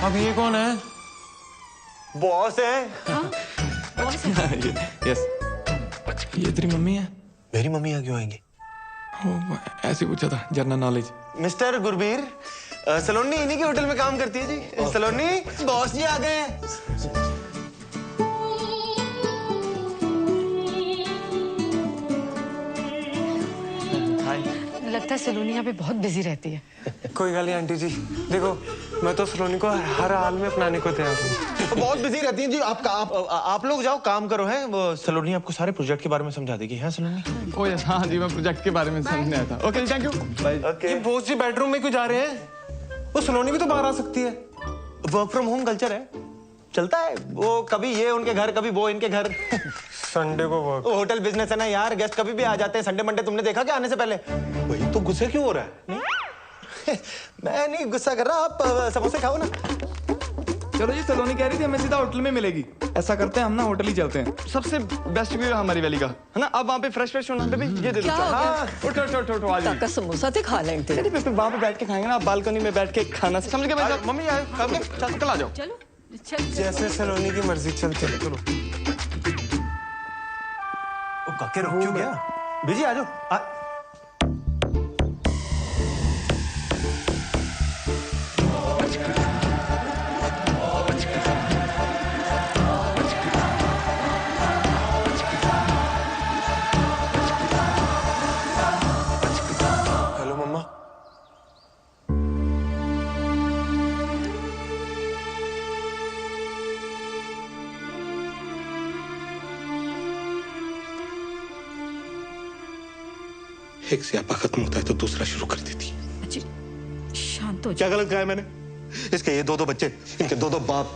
अब ये कौन है? बॉस है। यस, ये तेरी मम्मी है? मेरी मम्मी यहाँ क्यों आएंगी? ऐसे पूछा था, जनरल नॉलेज। मिस्टर गुरबीर, सलोनी इन्हीं के होटल में काम करती है जी। सलोनी, बॉस जी आ गए हैं। लगता है सलोनी यहाँ पे बहुत बिजी रहती है। कोई गल नहीं आंटी जी, देखो मैं तो सलोनी को हर हाल में अपनाने को तैयार हूँ। तो बहुत बिजी रहती हैं जी। आप लोग जाओ काम करो। हैं वो सलोनी आपको सारे प्रोजेक्ट के बारे में समझा देगी। है सलोनी? ओ यस, हाँ जी, मैं प्रोजेक्ट के बारे में समझने आया था। Okay thank you. ये बॉस जी बेडरूम में क्यों जा रहे हैं? वो सलोनी भी तो बाहर आ सकती है। वर्क फ्रॉम होम कल्चर है, चलता है। वो कभी ये उनके घर, कभी वो इनके घर। संडे को वर्क। होटल बिजनेस है ना यार, गेस्ट कभी भी आ जाते हैं। संडे मंडे तुमने देखा क्या आने से पहले? वही तो, गुस्से क्यों हो रहा है? मैं नहीं गुस्सा कर रहा, आप समोसे खाओ ना। चलो जी, सलोनी कह रही थी हमें सीधा होटल में मिलेगी। ऐसा करते हैं हम ना, होटल ही चलते हैं। सबसे बेस्ट व्यू है हमारी वैली का, है ना? अब वहाँ पे फ्रेश फ्रेश होना। बेबी ये दे दो। हाँ, उठो आ जाइए। समोसा तो खा लेंगे। अरे बेबी वहाँ पे बैठ के खाएंगे ना, बालकनी में बैठ के खाना। समझ गए भाई? मम्मी कल आ जाओ। चलो जैसे सलोनी की मर्जी, चलो। काके रुक क्यों गया? बिजी आ जाओ। हेलो मम्मा। एक स्यापा खत्म होता है तो दूसरा शुरू कर देती। शांत हो क्या गलत कहा है मैंने? इसके ये दो बच्चे, इनके दो बाप,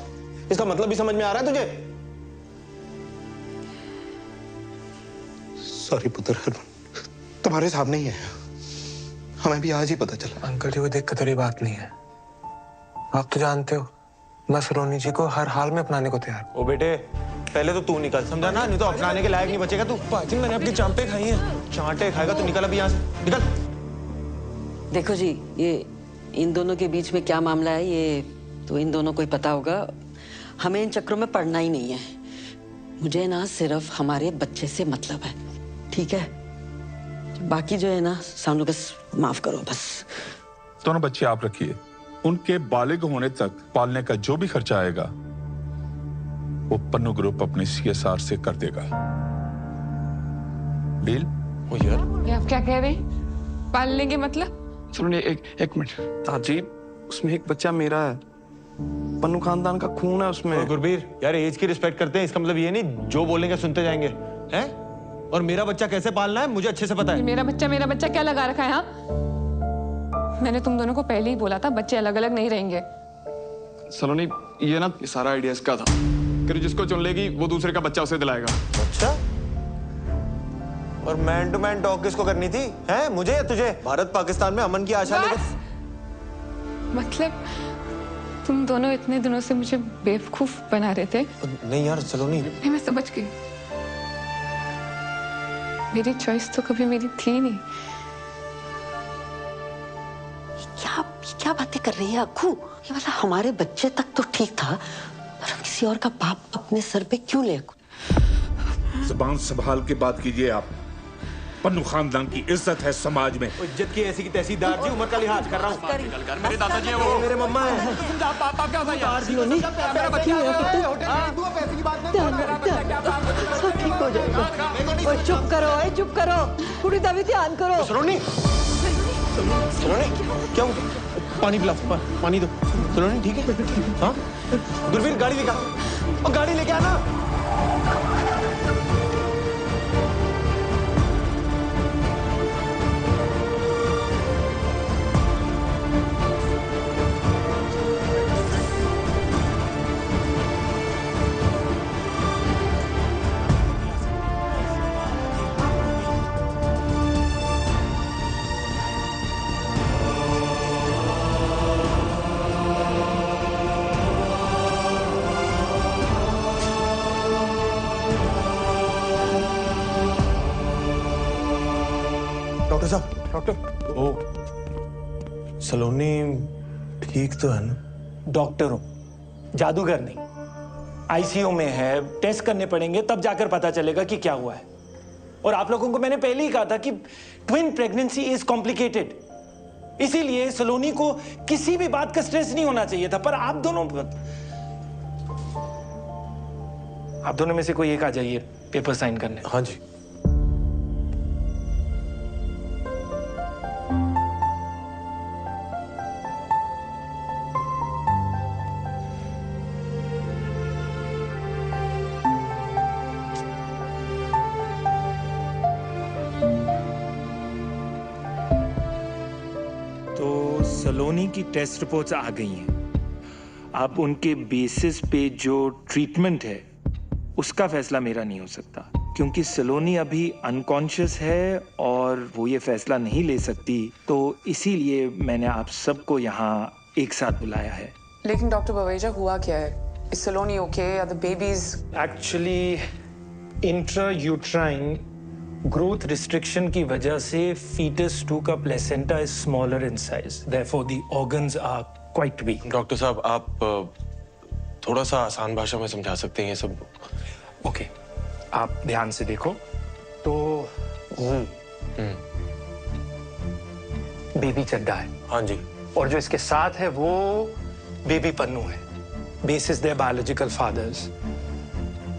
इसका मतलब भी समझ में आ रहा है तुझे? सॉरी पुत्र हरमन, तुम्हारे सामने ही है, हमें भी आज ही पता चला। अंकल जी को देख कर बात नहीं है, आप तो जानते हो मैं सलोनी जी को हर हाल में अपनाने को तैयार। ओ बेटे पहले तो तू निकल, समझा ना, नहीं तो अपनाने के लायक नहीं बचेगा तू। पाजी मैंने अपनी चांपे खाई हैं। चांटे खाएगा तो निकल अभी यहाँ से, निकल। देखो जी, ये इन दोनों के बीच में क्या मामला है ये तो इन दोनों को ही पता होगा। हमें इन चक्रों में पड़ना ही नहीं है। मुझे ना सिर्फ हमारे बच्चे से मतलब है, ठीक है? बाकी जो है ना सानू बस माफ करो बस। दोनों बच्चे आप रखिए, उनके बालिग होने तक पालने का जो भी खर्चा आएगा वो पन्नू ग्रुप अपने CSR से कर देगा। डील? ओ यार ये आप क्या कह रहे हैं? पालने के मतलब? सुनो नहीं, एक मिनट ताजी, उसमें एक बच्चा मेरा है, पन्नू खानदान का खून है उसमें। गुरबीर यार एज की रिस्पेक्ट करते हैं, इसका मतलब ये नहीं जो बोलेंगे सुनते जाएंगे, हैं? और मेरा बच्चा कैसे पालना है मुझे अच्छे से पता है। मेरा बच्चा क्या लगा रखा है? हाँ, मैंने तुम दोनों को पहले ही बोला था बच्चे अलग अलग नहीं रहेंगे। सलोनी ये ना ये सारा आइडिया इसका था कि जिसको चुन लेगी वो दूसरे का बच्चा उसे दिलाएगा। अच्छा, और मैन टू मैन टॉक किसको करनी थी, हैं? मुझे या तुझे? भारत पाकिस्तान में अमन की आशा लेकर। मतलब तुम दोनों इतने दिनों से मुझे बेवकूफ बना रहे थे। नहीं यार सलोनी, नहीं मैं समझ गई, मेरी चॉइस तो कभी मेरी थी नहीं। क्या बातें कर रही है अक्कू? ये मतलब हमारे बच्चे तक तो ठीक था, पर हम किसी और का बाप अपने सर पे क्यों ले? जुबान संभाल के बात कीजिए आप। पन्नू खानदान की इज्जत है समाज में। इज्जत की ऐसी की तैसी दारजी, उम्र का लिहाज कर रहा हूँ। मेरे दादाजी हैं वो, मेरे मम्मा है। पापा क्या था यार? मेरा बच्चा सब ठीक हो जाएगा। ओए चुप करो, ओए चुप करो, पूरी दबी ध्यान करो। सलोनी, सलोनी क्या हुआ? पानी पिला, पानी दो। सलोनी ठीक है? हाँ गुरबीर गाड़ी लेकर, और गाड़ी लेके आना। डॉक्टर साहब, डॉक्टर। ओ सलोनी ठीक तो है ना? डॉक्टर हूं, जादूगर नहीं। ICU में है, टेस्ट करने पड़ेंगे तब जाकर पता चलेगा कि क्या हुआ है। और आप लोगों को मैंने पहले ही कहा था कि ट्विन प्रेगनेंसी इज कॉम्प्लिकेटेड, इसीलिए सलोनी को किसी भी बात का स्ट्रेस नहीं होना चाहिए था। पर आप दोनों में से कोई एक आ जाइए पेपर साइन करने। हाँ जी। सलोनी की टेस्ट रिपोर्ट्स आ गई हैं। अब उनके बेसिस पे जो ट्रीटमेंट है उसका फैसला मेरा नहीं हो सकता, क्योंकि सलोनी अभी अनकॉन्शियस है और वो ये फैसला नहीं ले सकती। तो इसीलिए मैंने आप सबको यहाँ एक साथ बुलाया है। लेकिन डॉक्टर बवेजा हुआ क्या है? इज सलोनी ओके या the babies? Actually intrauterine growth restriction की वजह से fetus 2 का placenta is smaller in size, therefore the organs are quite weak. Doctor साहब आप थोड़ा सा आसान भाषा में समझा सकते हैं ये सब? ओके, आप ध्यान से देखो तो बेबी चड्डा है। हाँ जी। और जो इसके साथ है वो बेबी पन्नू है, basis their biological fathers.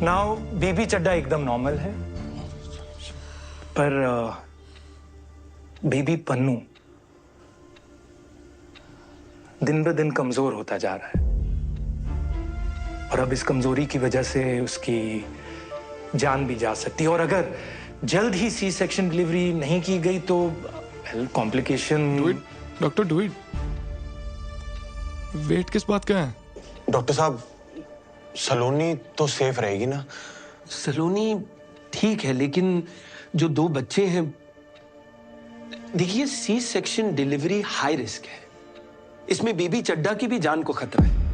Now baby Chadda एकदम नॉर्मल है, पर बेबी पन्नू दिन ब दिन कमजोर होता जा रहा है। और अब इस कमजोरी की वजह से उसकी जान भी जा सकती है। और अगर जल्द ही सी सेक्शन डिलीवरी नहीं की गई तो complication. Doctor do it. Wait किस बात का है? डॉक्टर साहब, सलोनी तो सेफ रहेगी ना? सलोनी ठीक है, लेकिन जो 2 बच्चे हैं, देखिए C section delivery high risk है। इसमें बेबी चड्डा की भी जान को खतरा है।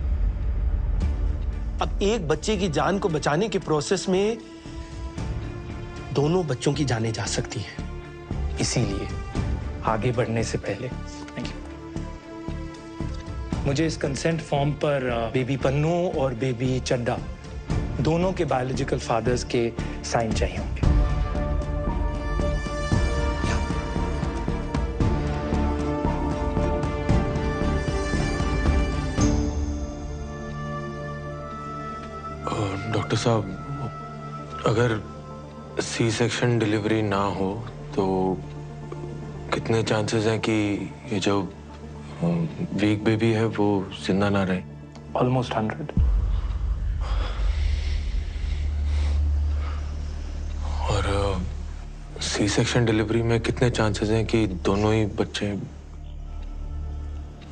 अब एक बच्चे की जान को बचाने के प्रोसेस में दोनों बच्चों की जानें जा सकती हैं। इसीलिए आगे बढ़ने से पहले मुझे इस कंसेंट फॉर्म पर बेबी पन्नू और बेबी चड्डा दोनों के बायोलॉजिकल फादर्स के साइन चाहिए होंगे। डॉक्टर साहब, अगर सी सेक्शन डिलीवरी ना हो तो कितने चांसेस हैं कि ये जो वीक बेबी है वो जिंदा ना रहे? ऑलमोस्ट 100। और सी सेक्शन डिलीवरी में कितने चांसेस हैं कि दोनों ही बच्चे?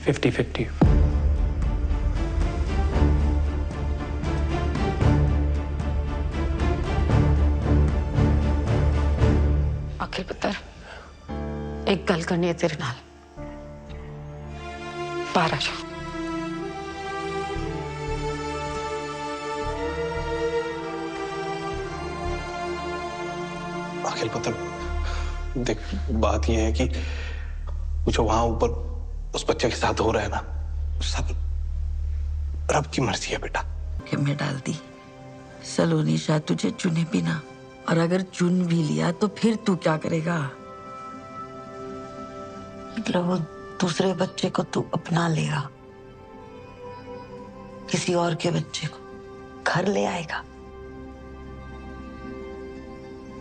50-50। अखिल पुत्र, एक गल करनी है तेरे नाल। बाहर आ जा। अखिल पुत्र, देख बात यह है कि जो वहां ऊपर उस बच्चे के साथ हो रहा है ना, सब रब की मर्जी है बेटा। कि मैं डाल दी सलोनी शायद तुझे चुने भी ना, और अगर चुन भी लिया तो फिर तू क्या करेगा? मतलब वो दूसरे बच्चे को तू अपना लेगा, किसी और के बच्चे को घर ले आएगा।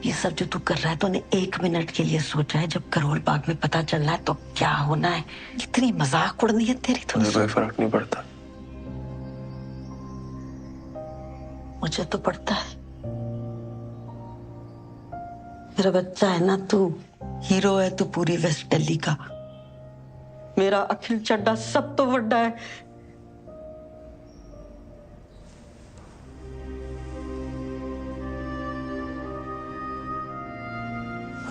ये सब जो तू कर रहा है तूने 1 मिनट के लिए सोचा है? जब करोल बाग में पता चल रहा है तो क्या होना है? कितनी मजाक उड़नी है तेरी। मुझे कोई फर्क नहीं पड़ता। मुझे तो पड़ता है। मेरा बच्चा है ना तू, हीरो है तू पूरी वेस्ट दिल्ली का। मेरा अखिल चड्डा सब तो बड़ा है।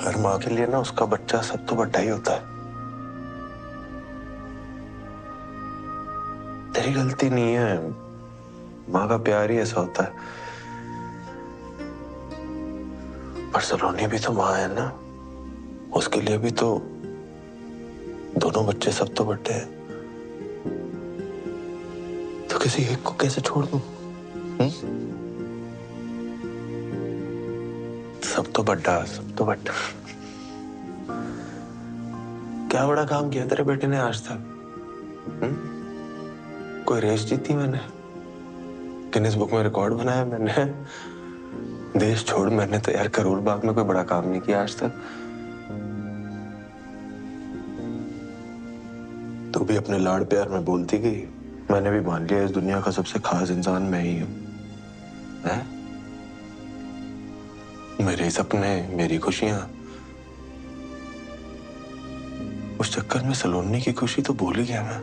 हर माँ के लिए ना उसका बच्चा सब तो बड़ा ही होता है। तेरी गलती नहीं है, माँ का प्यार ही ऐसा होता है। पर सलोनी भी तो माँ है ना, उसके लिए भी तो दोनों बच्चे सब तो बड़े हैं। तो किसी एक को कैसे छोड़ दूं? सब तो बड़ा, सब तो बड़ा। क्या बड़ा काम किया तेरे बेटे ने आज तक? कोई रेस जीती मैंने, गिनीज बुक में रिकॉर्ड बनाया मैंने। देश छोड़, मैंने तो यार करोल बाग में कोई बड़ा काम नहीं किया आज तक। तू भी अपने लाड़ प्यार में बोलती गई, मैंने भी मान लिया इस दुनिया का सबसे खास इंसान मैं ही हूं। मेरे सपने, मेरी खुशियां, उस चक्कर में सलोनी की खुशी तो भूल ही गया मैं।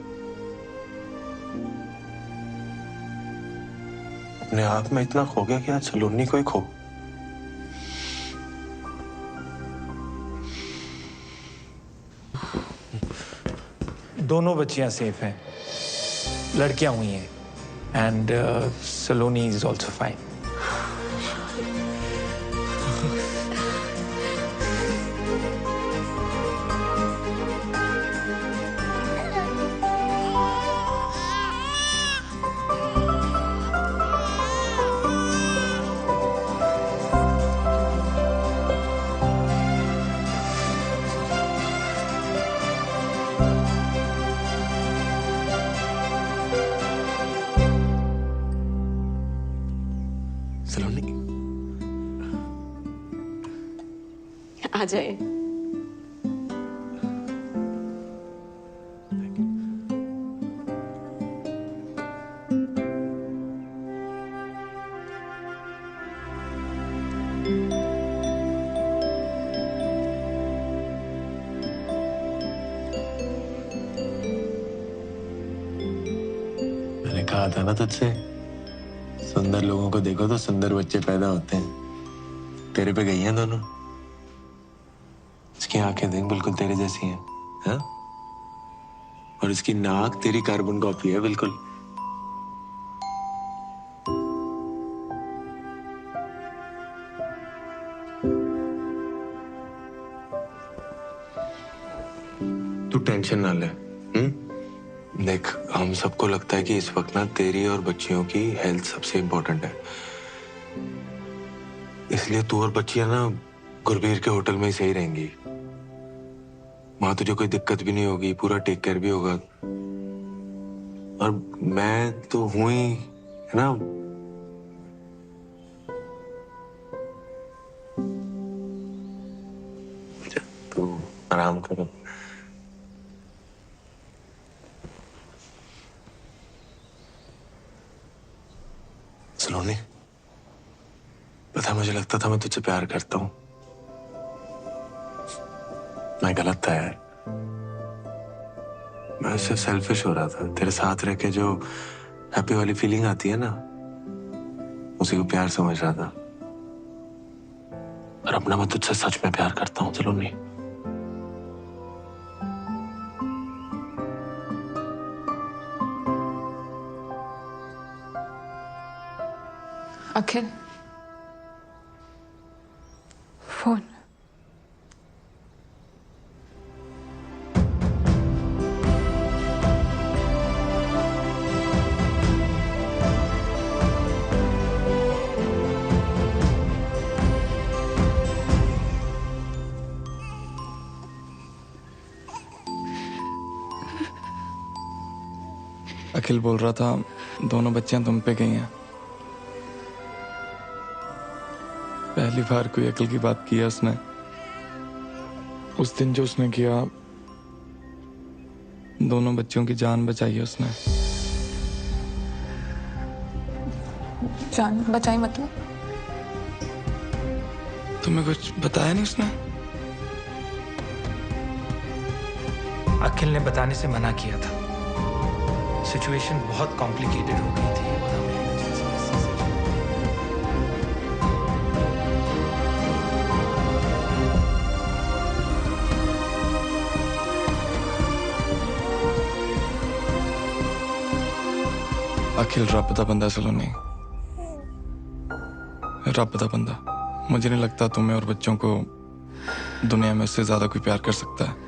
अपने आप में इतना खो गया कि आज सलोनी को ही खो। दोनों बच्चियां सेफ हैं, लड़कियां हुई हैं, and Saloni is also fine. Saloni आ जाए। कहा था ना तुझसे, सुंदर लोगों को देखो तो सुंदर बच्चे पैदा होते हैं। तेरे पे गई हैं दोनों। इसकी आंखें देख, बिल्कुल तेरे जैसी हैं, हाँ? और इसकी नाक तेरी कार्बन कॉपी है बिल्कुल। तू टेंशन ना ले, देख, हम सबको लगता है कि इस वक्त ना तेरी और बच्चियों की हेल्थ सबसे इम्पोर्टेंट है, इसलिए तू और बच्चियां ना गुरबीर के होटल में ही सही रहेंगी। वहां तुझे कोई दिक्कत भी नहीं होगी, पूरा टेक केयर भी होगा। और मैं तो हूं ही, है ना। तू आराम करो। सलोनी, पता, मुझे लगता था मैं तुझसे प्यार करता हूं। मैं गलत था यार। मैं उससे सेल्फिश हो रहा था। तेरे साथ रह के जो हैप्पी वाली फीलिंग आती है ना, उसी को प्यार समझ रहा था। और अपना मैं तुझसे सच में प्यार करता हूं सलोनी। अखिल, फोन। अखिल बोल रहा था दोनों बच्चियां तुम पे गई हैं। पहली बार कोई अकल की बात की है उसने। उस दिन जो उसने किया, दोनों बच्चों की जान बचाई है उसने। जान बचाई मतलब? तुम्हें कुछ बताया नहीं उसने? अखिल ने बताने से मना किया था। सिचुएशन बहुत कॉम्प्लिकेटेड हो गई थी। अखिल रब दा बंदा सलोनी, रब दा बंदा। मुझे नहीं लगता तुम्हें और बच्चों को दुनिया में उससे ज्यादा कोई प्यार कर सकता है।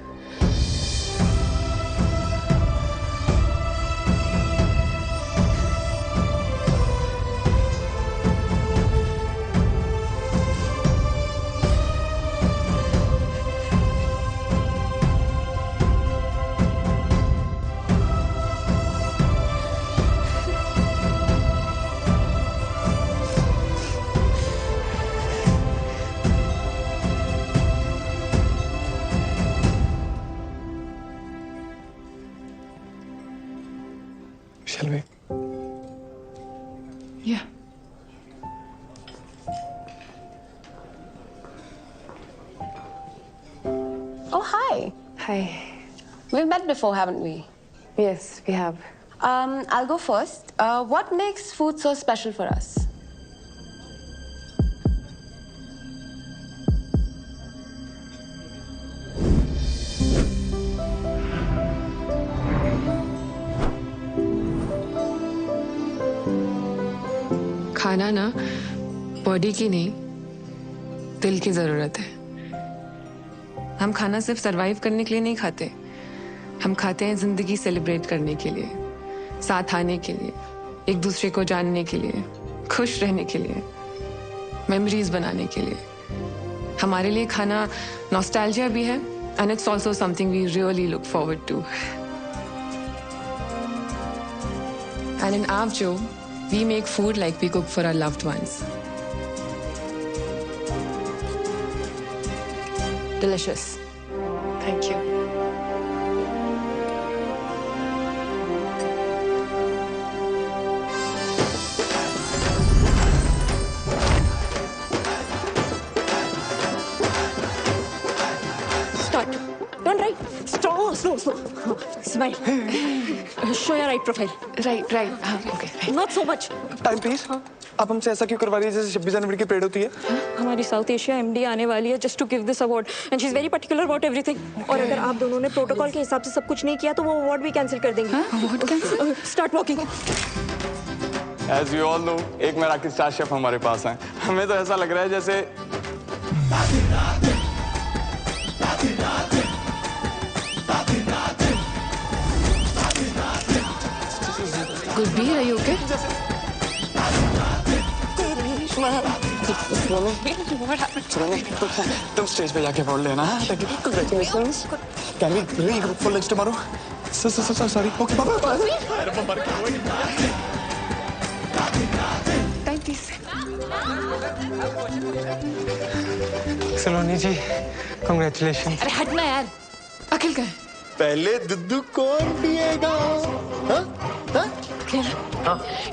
Shall we? Yeah. Oh, hi. Hi. We've met before, haven't we? Yes, we have. I'll go first. What makes food so special for us? खाना ना बॉडी की नहीं, दिल की जरूरत है। हम खाना सिर्फ सरवाइव करने के लिए नहीं खाते, हम खाते हैं जिंदगी सेलिब्रेट करने के लिए, साथ आने के लिए, एक दूसरे को जानने के लिए, खुश रहने के लिए, मेमोरीज बनाने के लिए। हमारे लिए खाना नॉस्टैल्जिया भी है, and it's also something we really look forward to. And in Avjo, we make food like we cook for our loved ones. Delicious. Thank you. Start. Don't write. Slow. Smile. Show your right profile. Right. हाँ, okay. Not so much. Time please. आप हमसे ऐसा क्यों करवा रही है जैसे 26 जनवरी की परेड होती है? हमारी साउथ एशिया एमडी आने वाली है just to give this award and she is very particular about everything. और अगर आप दोनों ने प्रोटोकॉल के हिसाब से सब कुछ नहीं किया तो वो अवार्ड भी कैंसिल कर देंगे। Award cancel? Start walking. As you all know, एक मराठी स्टार शेफ हमारे पास हैं। हमें तो ऐसा लग रहा है जैसे गुरबीर, are you okay? तुम स्टेज पे जाके बोल लेना। Congratulations. Can we regroup for lunch tomorrow? Sorry. Okay, bye. Time please. Saloni ji, congratulations. अरे हटना यार। अखिल का है? पहले दुद्धू कौन पिएगा?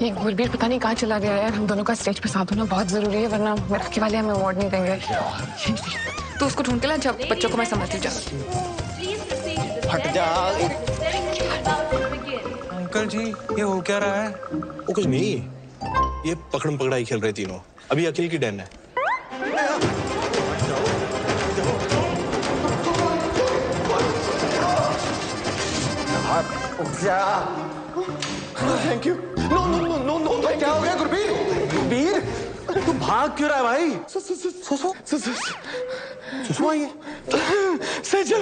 ये गुरबीर पता नहीं कहाँ चला गया यार। हम दोनों का स्टेज पे साथ होना बहुत जरूरी है, वरना मराठी वाले हमें अवार्ड नहीं देंगे। तो उसको ढूंढ के ला, जब बच्चों को मैं समझती जा। हट जा। अंकल जी, ये हो क्या रहा है? वो कुछ नहीं, ये पकड़म पकड़ाई खेल रहे तीनों। अभी अखिल की टर्न है। Thank you. No. क्या हो गया गुरबीर? गुरबीर, तू भाग क्यों रहा है भाई? सुसु आई है। सेजल।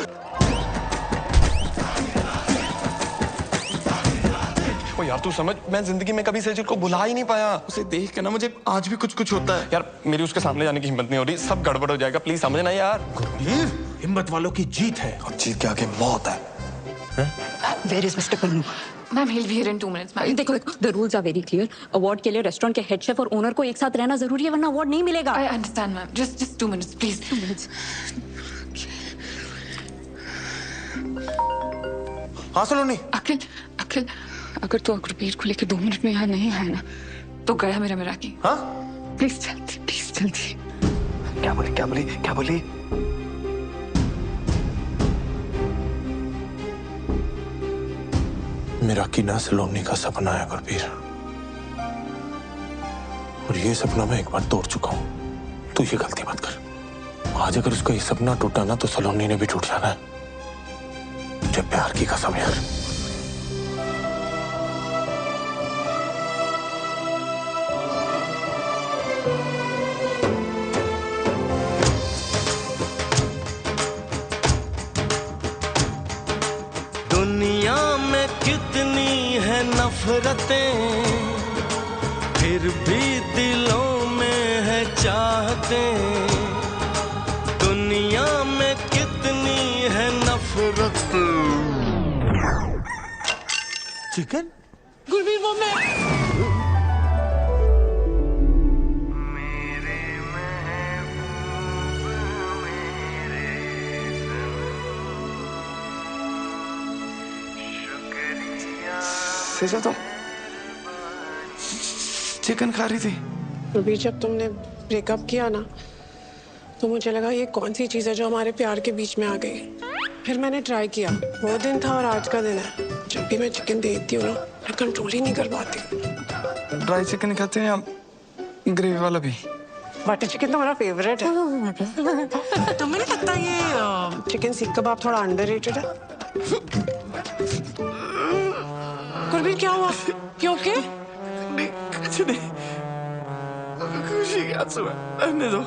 ओ यार तू समझ, मैं जिंदगी में कभी सेजल को बुला ही नहीं पाया। उसे देख के ना मुझे आज भी कुछ होता है। यार मेरी उसके सामने जाने की हिम्मत नहीं हो रही। सब गड़बड़ हो जाएगा, प्लीज समझना यार। गुरबीर, हिम्मत वालों की जीत है और जीत के आगे मौत है। Where is Mr. Pannu? Ma'am, he'll be here in 2 minutes. Ma'am, देखो, the rules are very clear. Award के लिए रेस्टोरेंट के हेड शेफ और ओनर को एक साथ रहना जरूरी है, वरना अवार्ड नहीं मिलेगा। I understand, ma'am. Just 2 minutes, please. 2 minutes. हाँ सलोनी। अखिल, अगर तू गुरबीर को लेकर 2 मिनट में यहाँ नहीं है ना, तो गया मेरा मराठी। हाँ? प्लीज जल्दी। क्या बोली? मेरा कीना सलोनी का सपना है गुरबीर, और ये सपना मैं एक बार तोड़ चुका हूं। तू ये गलती मत कर। आज अगर उसका ये सपना टूटा ना तो सलोनी ने भी टूट जाना है। मुझे प्यार की कसम यार। दुनिया में कितनी है नफरतें, फिर भी दिलों में है चाहतें। दुनिया में कितनी है नफरतें। चिकन? गुरबीर, वो मैं। सेजल तो चिकन खा रही थी। गुरबीर, जब तुमने ब्रेकअप किया ना, तो मुझे लगा ये कौन सी चीज है जो हमारे प्यार के बीच में आ गई। फिर मैंने ट्राई किया, वो दिन था और आज का दिन है। जब भी मैं चिकन देखती हूँ ना, मैं कंट्रोल ही नहीं कर पाती। ड्राई चिकन खाते हैं आप? ग्रेवी वाला भी? बटर चिकन तो मेरा फेवरेट है। तुम्हें नहीं लगता ये चिकन सीख कबाब थोड़ा अंडररेटेड है? गुरबीर, क्या हुआ? क्यों के? कुछ नहीं, खुशी के आंसू है, रहने दो।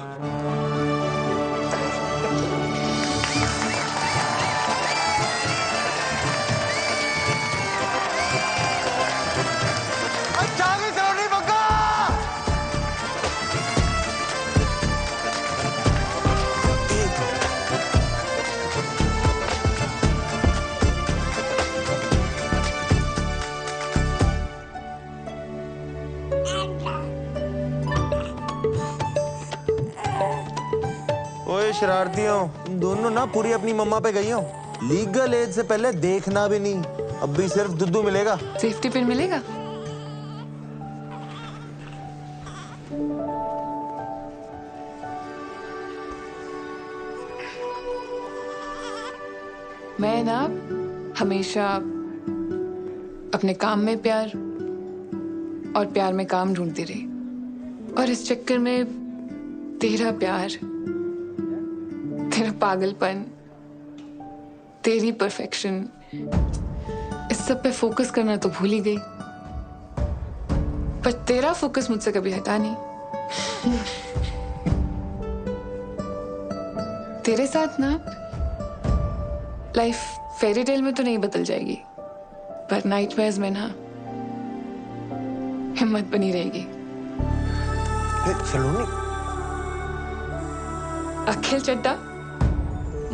ओए शरारतियों, तुम दोनों ना पूरी अपनी मम्मा पे गई हो। लीगल एज से पहले देखना भी नहीं। अब भी सिर्फ दुद्धू मिलेगा। सेफ्टी पिन मिलेगा? मैं ना हमेशा अपने काम में प्यार और प्यार में काम ढूंढती रही, और इस चक्कर में तेरा प्यार, तेरा पागलपन, तेरी परफेक्शन, इस सब पे फोकस करना तो भूल ही गई। पर तेरा फोकस मुझसे कभी हटा नहीं। तेरे साथ ना लाइफ फेरी टेल में तो नहीं बदल जाएगी, पर नाइटमेयर्स में ना हिम्मत बनी रहेगी। सलोनी, अखिल चड्डा,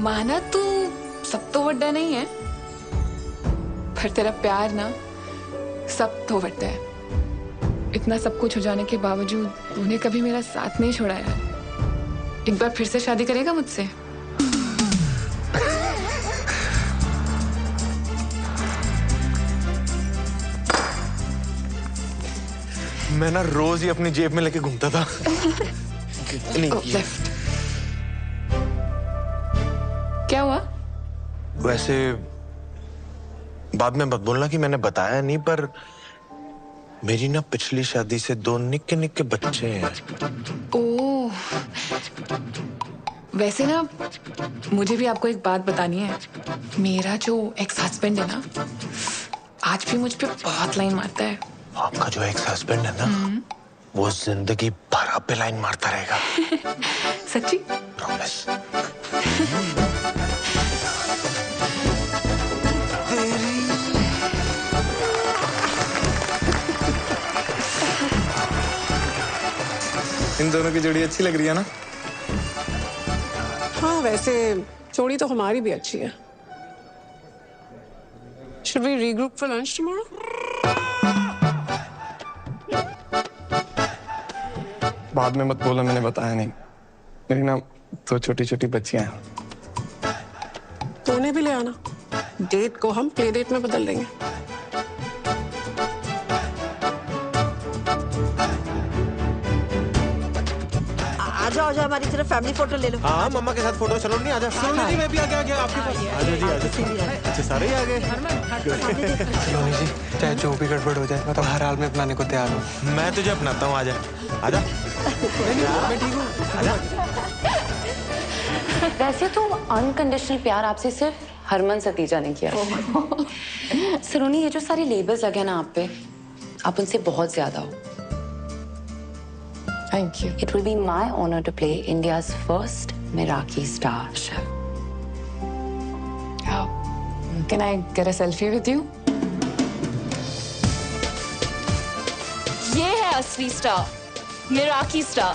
माना तू सब तो वड्डा नहीं है, पर तेरा प्यार ना सब तो वड्डा है। इतना सब कुछ हो जाने के बावजूद तूने कभी मेरा साथ नहीं छोड़ा यार। एक बार फिर से शादी करेगा मुझसे? मैं ना रोज ही अपनी जेब में लेके घूमता था। लेफ्ट। क्या हुआ? वैसे बाद में मत बोलना कि मैंने बताया नहीं, पर मेरी ना पिछली शादी से 2 निक्के निक्के बच्चे हैं। ओह, वैसे ना मुझे भी आपको एक बात बतानी है। मेरा जो एक्स हस्बैंड है ना, आज भी मुझ पे बहुत लाइन मारता है। आपका जो एक्स हस्बैंड है ना, वो जिंदगी भर आप पे लाइन मारता रहेगा। सच्ची? प्रॉमिस। इन दोनों की जोड़ी अच्छी लग रही है ना? हाँ, वैसे जोड़ी तो हमारी भी अच्छी है। Should we regroup for lunch tomorrow? बाद में मत बोला, मैंने बताया नहीं। मेरी ना 2 छोटी छोटी बच्चियां हैं। तो उन्हें भी ले आना। डेट को हम प्ले डेट में बदल देंगे। आ जाओ हमारी तरफ फैमिली फोटो ले लो। हाँ, मम्मा के साथ फोटो। चलो नहीं, आजा। सलोनी जी, मैं भी आ गया आपके पास। आजा जी, आजा। अच्छा, सारे ही आ गए। सलोनी जी, चाहे जो भी गड़बड़ हो जाए, मैं तो हर हाल में अपनाने को तैयार हूँ। मैं तुझे अपनाता हूँ, आजा। आजा। मैं ठीक हूँ। आजा। वैसे तो अनकंडीशनल प्यार आपसे सिर्फ हरमन सतीजा ने किया। सलोनी, ये जो सारे लेबल्स लगे ना आप पे, आप उनसे बहुत ज्यादा हो। Thank you. It will be my honor to play India's first Meraki star chef. Can I get a selfie with you? ये है असली स्टार, मिराकी स्टार।